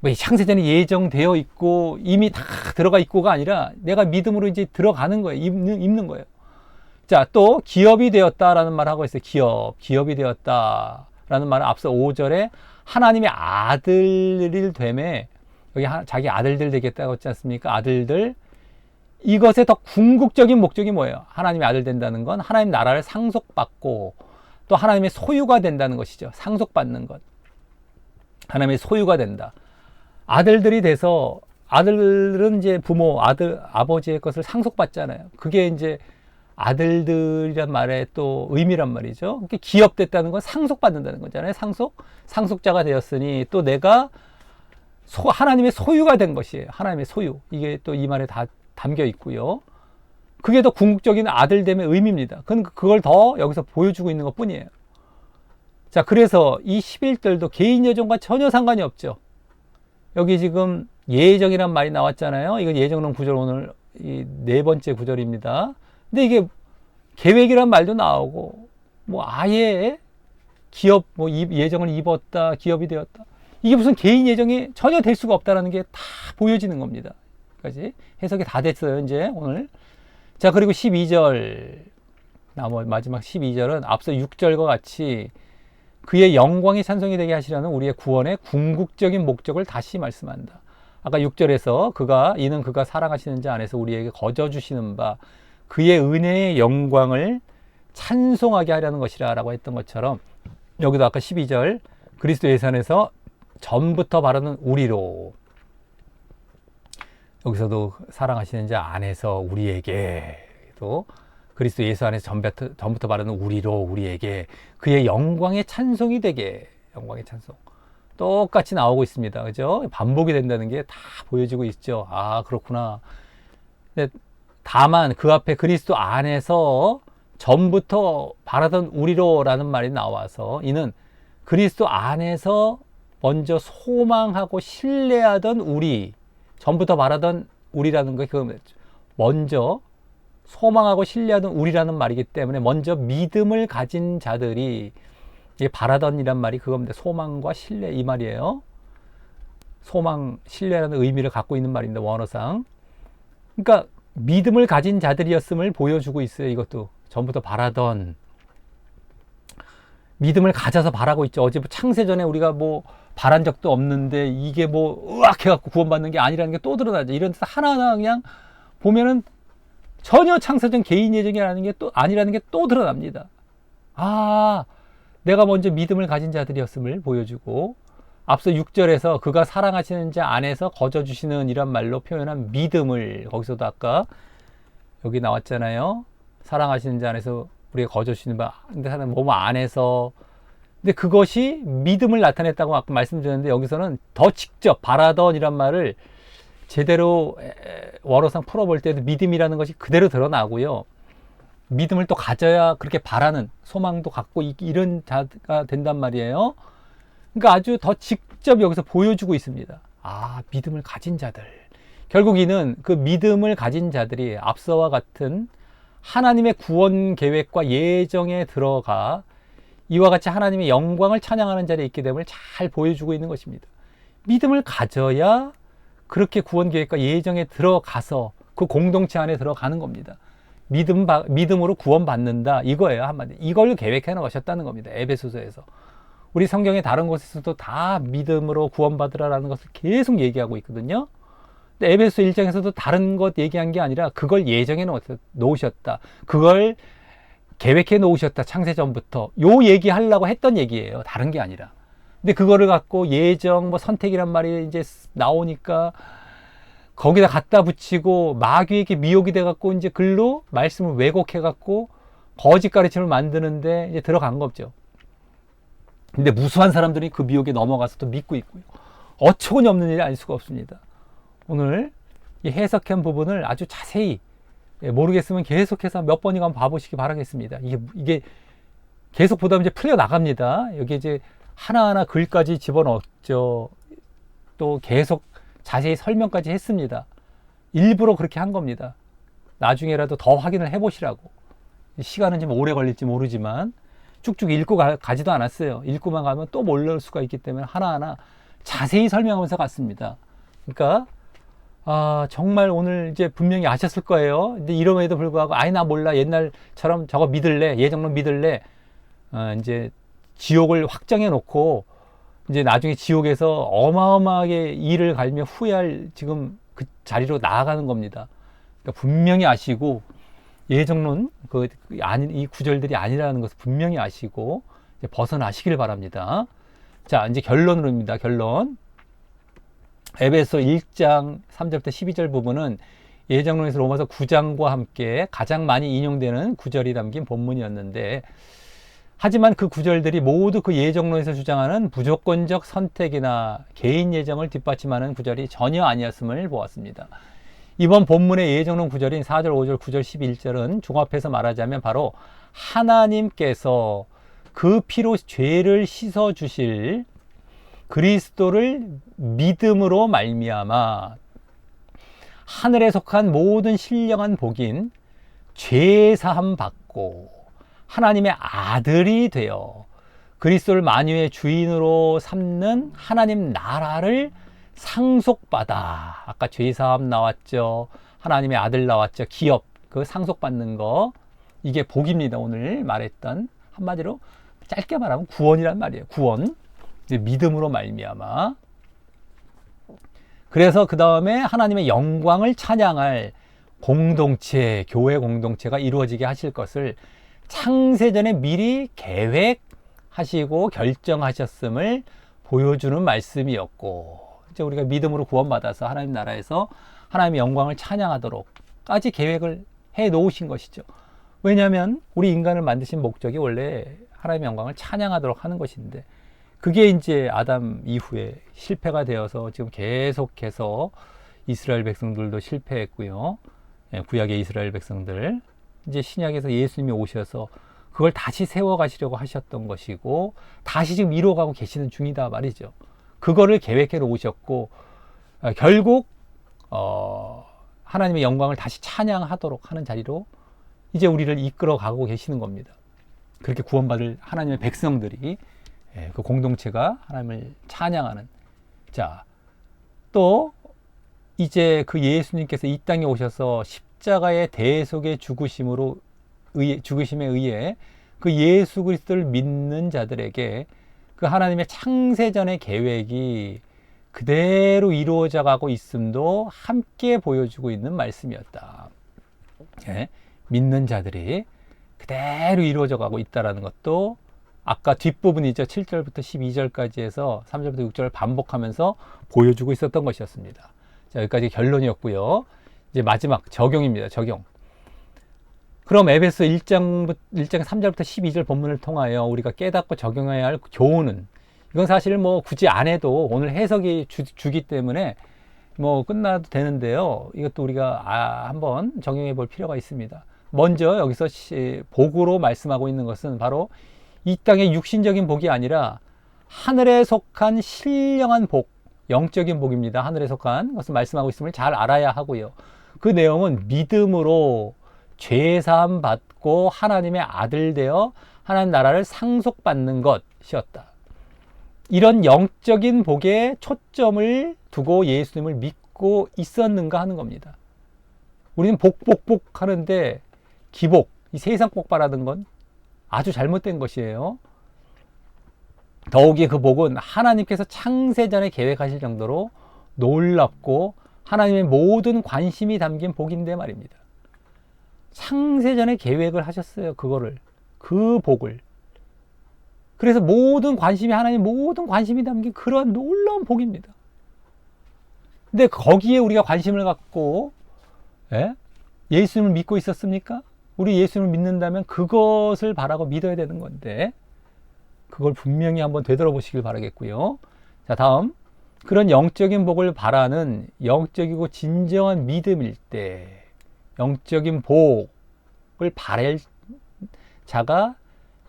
뭐 창세전에 예정되어 있고 이미 다 들어가 있고가 아니라 내가 믿음으로 이제 들어가는 거예요. 입는 거예요. 자, 또 기업이 되었다라는 말을 하고 있어요. 기업이 되었다라는 말은 앞서 5절에 하나님의 아들일 됨에, 여기 자기 아들들 되겠다고 했지 않습니까? 아들들. 이것의 더 궁극적인 목적이 뭐예요? 하나님의 아들 된다는 건 하나님 나라를 상속받고 또 하나님의 소유가 된다는 것이죠. 상속받는 것. 하나님의 소유가 된다. 아들들이 돼서, 아들들은 이제 아버지의 것을 상속받잖아요. 그게 이제 아들들이란 말의 또 의미란 말이죠. 그러니까 기업됐다는 건 상속받는다는 거잖아요. 상속자가 되었으니 또 내가 하나님의 소유가 된 것이에요. 하나님의 소유. 이게 또 이 말에 다 담겨 있고요. 그게 더 궁극적인 아들됨의 의미입니다. 그걸 더 여기서 보여주고 있는 것 뿐이에요. 자, 그래서 이 11절도 개인 예정과 전혀 상관이 없죠. 여기 지금 예정이란 말이 나왔잖아요. 이건 예정론 구절, 오늘 이 네 번째 구절입니다. 근데 이게 계획이란 말도 나오고, 뭐 아예 예정을 입었다, 기업이 되었다. 이게 무슨 개인 예정이 전혀 될 수가 없다는 게 다 보여지는 겁니다. 여기까지 해석이 다 됐어요. 이제 오늘. 자, 그리고 12절, 마지막 12절은 앞서 6절과 같이 그의 영광이 찬송이 되게 하시려는 우리의 구원의 궁극적인 목적을 다시 말씀한다. 아까 6절에서 이는 그가 사랑하시는 자 안에서 우리에게 거저 주시는 바 그의 은혜의 영광을 찬송하게 하려는 것이라 라고 했던 것처럼, 여기도 아까 12절 그리스도 예수 안에서 전부터 바라는 우리로, 여기서도 사랑하시는 자 안에서 우리에게, 또 그리스도 예수 안에서 전부터 바라는 우리로, 우리에게 그의 영광의 찬송이 되게, 영광의 찬송 똑같이 나오고 있습니다. 그죠? 반복이 된다는 게 다 보여지고 있죠. 아, 그렇구나. 근데 다만 그 앞에 그리스도 안에서 전부터 바라던 우리로라는 말이 나와서, 이는 그리스도 안에서 먼저 소망하고 신뢰하던 우리, 전부터 바라던 우리라는 거, 그 먼저 소망하고 신뢰하던 우리라는 말이기 때문에 먼저 믿음을 가진 자들이, 이게 바라던이란 말이 그겁니다. 소망과 신뢰, 이 말이에요. 소망, 신뢰라는 의미를 갖고 있는 말입니다. 원어상. 그러니까 믿음을 가진 자들이었음을 보여주고 있어요. 이것도 전부터 바라던, 믿음을 가져서 바라고 있죠. 어제 창세전에 우리가 바란 적도 없는데 이게 으악 해갖고 구원받는 게 아니라는 게 또 드러나죠. 이런 데서 하나하나 그냥 보면은 전혀 창세전 개인 예정이라는 게 아니라는 게 또 드러납니다. 아, 내가 먼저 믿음을 가진 자들이었음을 보여주고, 앞서 6절에서 그가 사랑하시는 자 안에서 거저 주시는 이란 말로 표현한 믿음을, 거기서도 아까 여기 나왔잖아요. 사랑하시는 자 안에서 우리가 거저 주시는 바, 근데 사람 안에서, 근데 그것이 믿음을 나타냈다고 아까 말씀드렸는데, 여기서는 더 직접 바라던이란 말을 제대로 원어상 풀어볼 때도 믿음이라는 것이 그대로 드러나고요. 믿음을 또 가져야 그렇게 바라는 소망도 갖고 이런 자가 된단 말이에요. 그러니까 아주 더 직접 여기서 보여주고 있습니다. 아, 믿음을 가진 자들. 결국 이는 그 믿음을 가진 자들이 앞서와 같은 하나님의 구원 계획과 예정에 들어가 이와 같이 하나님의 영광을 찬양하는 자리에 있게 됨을 잘 보여주고 있는 것입니다. 믿음을 가져야 그렇게 구원 계획과 예정에 들어가서 그 공동체 안에 들어가는 겁니다. 믿음으로 구원받는다, 이거예요. 한마디. 이걸 계획해 놓으셨다는 겁니다. 에베소서에서. 우리 성경의 다른 곳에서도 다 믿음으로 구원받으라라는 것을 계속 얘기하고 있거든요. 근데 에베소 1장에서도 다른 것 얘기한 게 아니라 그걸 예정해 놓으셨다. 그걸 계획해 놓으셨다. 창세전부터. 요 얘기하려고 했던 얘기예요. 다른 게 아니라. 근데 그거를 갖고 예정, 선택이란 말이 이제 나오니까 거기다 갖다 붙이고 마귀에게 미혹이 돼갖고 이제 글로 말씀을 왜곡해갖고 거짓 가르침을 만드는데 이제 들어간 거죠. 근데 무수한 사람들이 그 미혹에 넘어가서 또 믿고 있고요. 어처구니 없는 일이 아닐 수가 없습니다. 오늘 이 해석한 부분을 아주 자세히, 모르겠으면 계속해서 몇 번이고 한번 봐보시기 바라겠습니다. 이게 계속 보다 이제 풀려 나갑니다. 여기 이제 하나하나 글까지 집어넣었죠. 또 계속 자세히 설명까지 했습니다. 일부러 그렇게 한 겁니다. 나중에라도 더 확인을 해보시라고. 시간은 좀 오래 걸릴지 모르지만 쭉쭉 읽고 가지도 않았어요. 읽고만 가면 또 모를 수가 있기 때문에 하나하나 자세히 설명하면서 갔습니다. 그러니까 정말 오늘 이제 분명히 아셨을 거예요. 근데 이름에도 불구하고 나 몰라, 옛날처럼 저거 믿을래, 예정론 믿을래, 이제 지옥을 확정해 놓고 이제 나중에 지옥에서 어마어마하게 이를 갈며 후회할 지금 그 자리로 나아가는 겁니다. 그러니까 분명히 아시고, 예정론 이 구절들이 아니라는 것을 분명히 아시고 이제 벗어나시길 바랍니다. 자, 이제 결론으로입니다. 결론. 에베소 1장 3절부터 12절 부분은 예정론에서 로마서 9장과 함께 가장 많이 인용되는 구절이 담긴 본문이었는데, 하지만 그 구절들이 모두 그 예정론에서 주장하는 무조건적 선택이나 개인 예정을 뒷받침하는 구절이 전혀 아니었음을 보았습니다. 이번 본문의 예정론 구절인 4절, 5절, 9절, 11절은 종합해서 말하자면 바로 하나님께서 그 피로 죄를 씻어주실 그리스도를 믿음으로 말미암아 하늘에 속한 모든 신령한 복인 죄사함 받고 하나님의 아들이 되어 그리스도를 만유의 주인으로 삼는 하나님 나라를 상속받아. 아까 죄사함 나왔죠. 하나님의 아들 나왔죠. 기업, 그 상속받는 거. 이게 복입니다. 오늘 말했던 한마디로 짧게 말하면 구원이란 말이에요. 구원. 이제 믿음으로 말미암아. 그래서 그 다음에 하나님의 영광을 찬양할 공동체, 교회 공동체가 이루어지게 하실 것을 창세전에 미리 계획하시고 결정하셨음을 보여주는 말씀이었고, 이제 우리가 믿음으로 구원받아서 하나님 나라에서 하나님의 영광을 찬양하도록까지 계획을 해 놓으신 것이죠. 왜냐하면 우리 인간을 만드신 목적이 원래 하나님의 영광을 찬양하도록 하는 것인데, 그게 이제 아담 이후에 실패가 되어서 지금 계속해서 이스라엘 백성들도 실패했고요. 구약의 이스라엘 백성들, 이제 신약에서 예수님이 오셔서 그걸 다시 세워가시려고 하셨던 것이고, 다시 지금 이루어가고 계시는 중이다 말이죠. 그거를 계획해 놓으셨고, 결국 하나님의 영광을 다시 찬양하도록 하는 자리로 이제 우리를 이끌어 가고 계시는 겁니다. 그렇게 구원받을 하나님의 백성들이, 그 공동체가 하나님을 찬양하는. 자, 또 이제 그 예수님께서 이 땅에 오셔서 십자가의 대속의 죽으심에 의해 그 예수 그리스도를 믿는 자들에게 그 하나님의 창세전의 계획이 그대로 이루어져 가고 있음도 함께 보여주고 있는 말씀이었다. 믿는 자들이 그대로 이루어져 가고 있다는 것도 아까 뒷부분이죠. 7절부터 12절까지 해서 3절부터 6절을 반복하면서 보여주고 있었던 것이었습니다. 자, 여기까지 결론이었고요. 이제 마지막 적용입니다. 적용. 그럼 에베소 1장 3절부터 12절 본문을 통하여 우리가 깨닫고 적용해야 할 교훈은, 이건 사실 뭐 굳이 안 해도 오늘 해석이 주기 때문에 뭐 끝나도 되는데요. 이것도 우리가 한번 적용해 볼 필요가 있습니다. 먼저 여기서 복으로 말씀하고 있는 것은 바로 이 땅의 육신적인 복이 아니라 하늘에 속한 신령한 복, 영적인 복입니다. 하늘에 속한 것을 말씀하고 있음을 잘 알아야 하고요. 그 내용은 믿음으로 죄사함 받고 하나님의 아들 되어 하나님 나라를 상속받는 것이었다. 이런 영적인 복에 초점을 두고 예수님을 믿고 있었는가 하는 겁니다. 우리는 복 하는데 기복, 이 세상 복 바라는 건 아주 잘못된 것이에요. 더욱이 그 복은 하나님께서 창세전에 계획하실 정도로 놀랍고 하나님의 모든 관심이 담긴 복인데 말입니다. 창세전에 계획을 하셨어요. 그 복을. 그래서 하나님 모든 관심이 담긴 그런 놀라운 복입니다. 근데 거기에 우리가 관심을 갖고 예수님을 믿고 있었습니까? 우리 예수님을 믿는다면 그것을 바라고 믿어야 되는 건데, 그걸 분명히 한번 되돌아보시길 바라겠고요. 자, 다음. 그런 영적인 복을 바라는 영적이고 진정한 믿음일 때, 영적인 복을 바랄 자가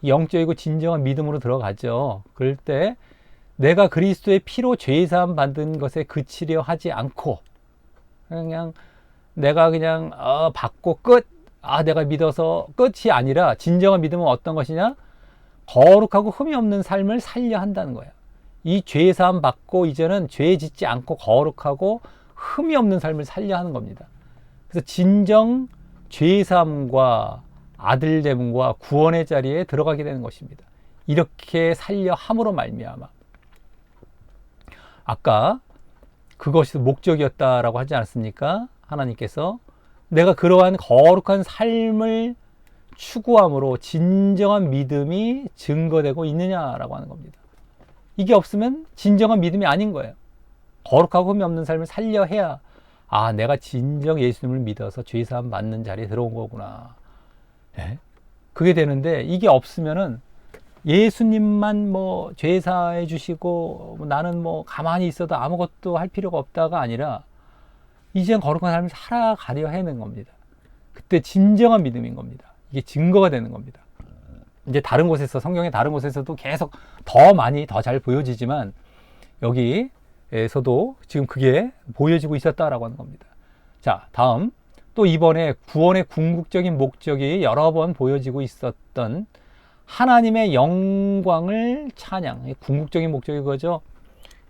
영적이고 진정한 믿음으로 들어가죠. 그럴 때 내가 그리스도의 피로 죄사함 받은 것에 그치려 하지 않고 그냥 내가 그냥 받고 끝, 내가 믿어서 끝이 아니라, 진정한 믿음은 어떤 것이냐? 거룩하고 흠이 없는 삶을 살려 한다는 거예요. 이 죄사함 받고 이제는 죄 짓지 않고 거룩하고 흠이 없는 삶을 살려 하는 겁니다. 그래서 진정 죄사함과 아들됨과 구원의 자리에 들어가게 되는 것입니다. 이렇게 살려 함으로 말미암아. 아까 그것이 목적이었다라고 하지 않았습니까? 하나님께서 내가 그러한 거룩한 삶을 추구함으로 진정한 믿음이 증거되고 있느냐라고 하는 겁니다. 이게 없으면 진정한 믿음이 아닌 거예요. 거룩하고 흠이 없는 삶을 살려 해야, 내가 진정 예수님을 믿어서 죄사함 받는 자리에 들어온 거구나. 그게 되는데, 이게 없으면은 예수님만 뭐 죄사해 주시고 나는 뭐 가만히 있어도 아무것도 할 필요가 없다가 아니라 이젠 거룩한 삶을 살아가려 하는 겁니다. 그때 진정한 믿음인 겁니다. 이게 증거가 되는 겁니다. 이제 다른 곳에서, 성경의 다른 곳에서도 계속 더 많이 더 잘 보여지지만 여기에서도 지금 그게 보여지고 있었다라고 하는 겁니다. 자, 다음. 또 이번에 구원의 궁극적인 목적이 여러 번 보여지고 있었던 하나님의 영광을 찬양. 궁극적인 목적이 그거죠.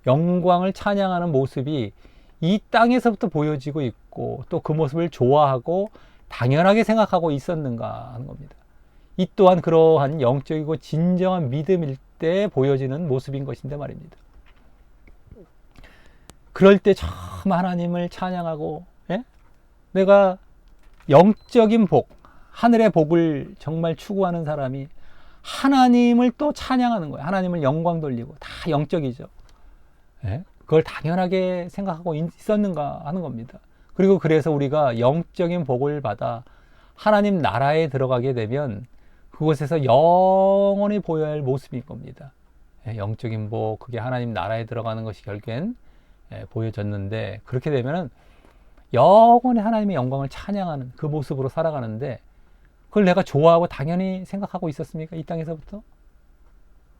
영광을 찬양하는 모습이 이 땅에서부터 보여지고 있고 또 그 모습을 좋아하고 당연하게 생각하고 있었는가 하는 겁니다. 이 또한 그러한 영적이고 진정한 믿음일 때 보여지는 모습인 것인데 말입니다. 그럴 때 참 하나님을 찬양하고, 예? 내가 영적인 복, 하늘의 복을 정말 추구하는 사람이 하나님을 또 찬양하는 거예요. 하나님을 영광 돌리고 다 영적이죠. 예? 그걸 당연하게 생각하고 있었는가 하는 겁니다. 그리고 그래서 우리가 영적인 복을 받아 하나님 나라에 들어가게 되면 그곳에서 영원히 보여야 할 모습인 겁니다. 예, 영적인 복, 그게 하나님 나라에 들어가는 것이 결국엔 보여졌는데, 그렇게 되면은 영원히 하나님의 영광을 찬양하는 그 모습으로 살아가는데, 그걸 내가 좋아하고 당연히 생각하고 있었습니까? 이 땅에서부터?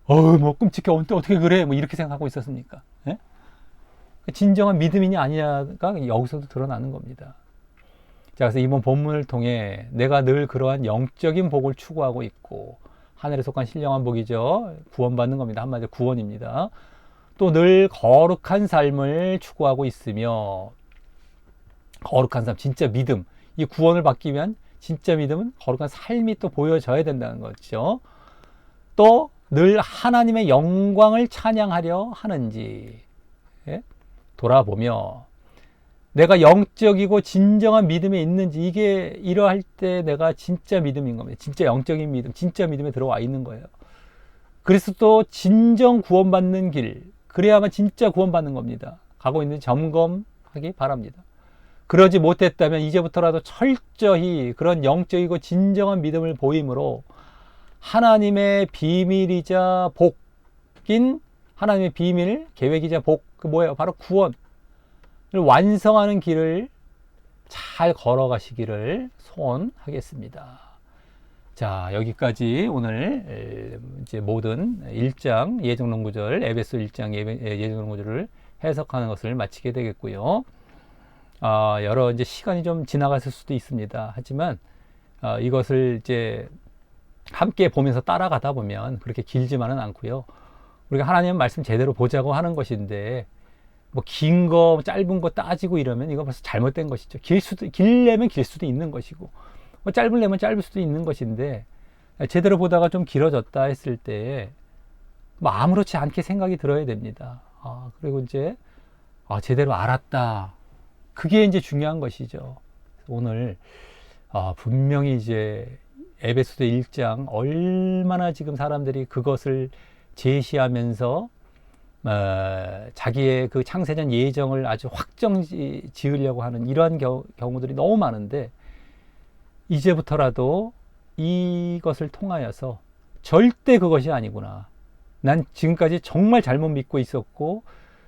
뭐 끔찍해, 어떻게 그래? 뭐 이렇게 생각하고 있었습니까? 예? 진정한 믿음이냐 아니냐가 여기서도 드러나는 겁니다. 자, 그래서 이번 본문을 통해 내가 늘 그러한 영적인 복을 추구하고 있고, 하늘에 속한 신령한 복이죠. 구원받는 겁니다. 한마디로 구원입니다. 또 늘 거룩한 삶을 추구하고 있으며, 거룩한 삶, 진짜 믿음. 이 구원을 받기 위한 진짜 믿음은 거룩한 삶이 또 보여져야 된다는 거죠. 또 늘 하나님의 영광을 찬양하려 하는지, 예? 돌아보며 내가 영적이고 진정한 믿음에 있는지, 이게 이러할 때 내가 진짜 믿음인 겁니다. 진짜 영적인 믿음, 진짜 믿음에 들어와 있는 거예요. 그래서 또 진정 구원받는 길, 그래야만 진짜 구원받는 겁니다. 가고 있는지 점검하기 바랍니다. 그러지 못했다면 이제부터라도 철저히 그런 영적이고 진정한 믿음을 보임으로 하나님의 비밀이자 복인, 하나님의 비밀, 계획이자 복, 그 뭐예요? 바로 구원을 완성하는 길을 잘 걸어가시기를 소원하겠습니다. 자, 여기까지 오늘 이제 모든 1장 예정론구절, 에베소 1장 예정론구절을 해석하는 것을 마치게 되겠고요. 여러 이제 시간이 좀 지나갔을 수도 있습니다. 하지만 이것을 이제 함께 보면서 따라가다 보면 그렇게 길지만은 않고요. 우리가 하나님의 말씀 제대로 보자고 하는 것인데, 뭐 긴 거, 짧은 거 따지고 이러면 이거 벌써 잘못된 것이죠. 길려면 길 수도 있는 것이고, 뭐 짧으려면 짧을 수도 있는 것인데, 제대로 보다가 좀 길어졌다 했을 때, 뭐 아무렇지 않게 생각이 들어야 됩니다. 그리고 이제, 제대로 알았다. 그게 이제 중요한 것이죠. 오늘, 분명히 이제, 에베소서 1장, 얼마나 지금 사람들이 그것을 제시하면서 자기의 그 창세전 예정을 아주 확정 지으려고 하는 이러한 경우들이 너무 많은데, 이제부터라도 이것을 통하여서 절대 그것이 아니구나, 난 지금까지 정말 잘못 믿고 있었고,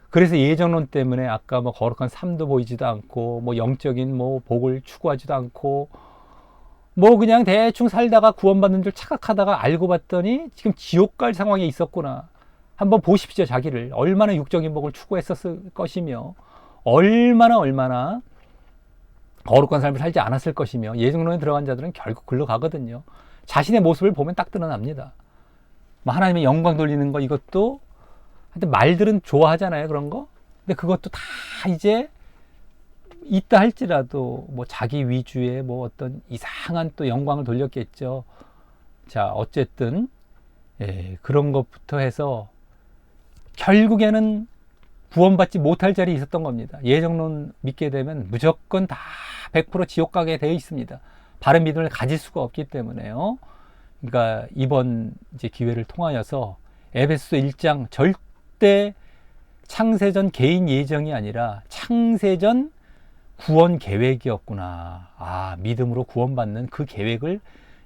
그래서 예정론 때문에 아까 뭐 거룩한 삶도 보이지도 않고, 뭐 영적인 뭐 복을 추구하지도 않고, 뭐 그냥 대충 살다가 구원받는 줄 착각하다가 알고 봤더니 지금 지옥 갈 상황에 있었구나. 한번 보십시오. 자기를 얼마나 육적인 복을 추구했었을 것이며, 얼마나 거룩한 삶을 살지 않았을 것이며, 예정론에 들어간 자들은 결국 글로 가거든요. 자신의 모습을 보면 딱 드러납니다. 뭐 하나님의 영광 돌리는 거, 이것도 하여튼 말들은 좋아하잖아요, 그런 거. 근데 그것도 다 이제 있다 할지라도 뭐 자기 위주의 뭐 어떤 이상한 또 영광을 돌렸겠죠. 자, 어쨌든 그런 것부터 해서 결국에는 구원받지 못할 자리에 있었던 겁니다. 예정론 믿게 되면 무조건 다 100% 지옥 가게 되어 있습니다. 바른 믿음을 가질 수가 없기 때문에요. 그러니까 이번 이제 기회를 통하여서 에베소서 1장 절대 창세전 개인 예정이 아니라 창세전 구원 계획이었구나. 믿음으로 구원받는 그 계획을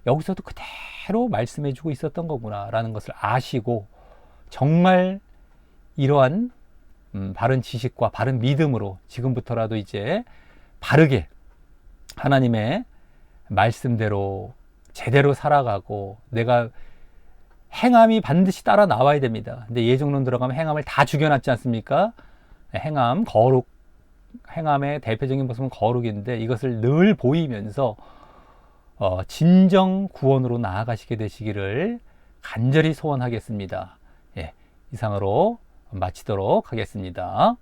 여기서도 그대로 말씀해주고 있었던 거구나 라는 것을 아시고, 정말 이러한 바른 지식과 바른 믿음으로 지금부터라도 이제 바르게 하나님의 말씀대로 제대로 살아가고, 내가 행함이 반드시 따라 나와야 됩니다. 근데 예정론 들어가면 행함을 다 죽여놨지 않습니까? 행함, 거룩, 행함의 대표적인 모습은 거룩인데, 이것을 늘 보이면서 진정 구원으로 나아가시게 되시기를 간절히 소원하겠습니다. 이상으로 마치도록 하겠습니다.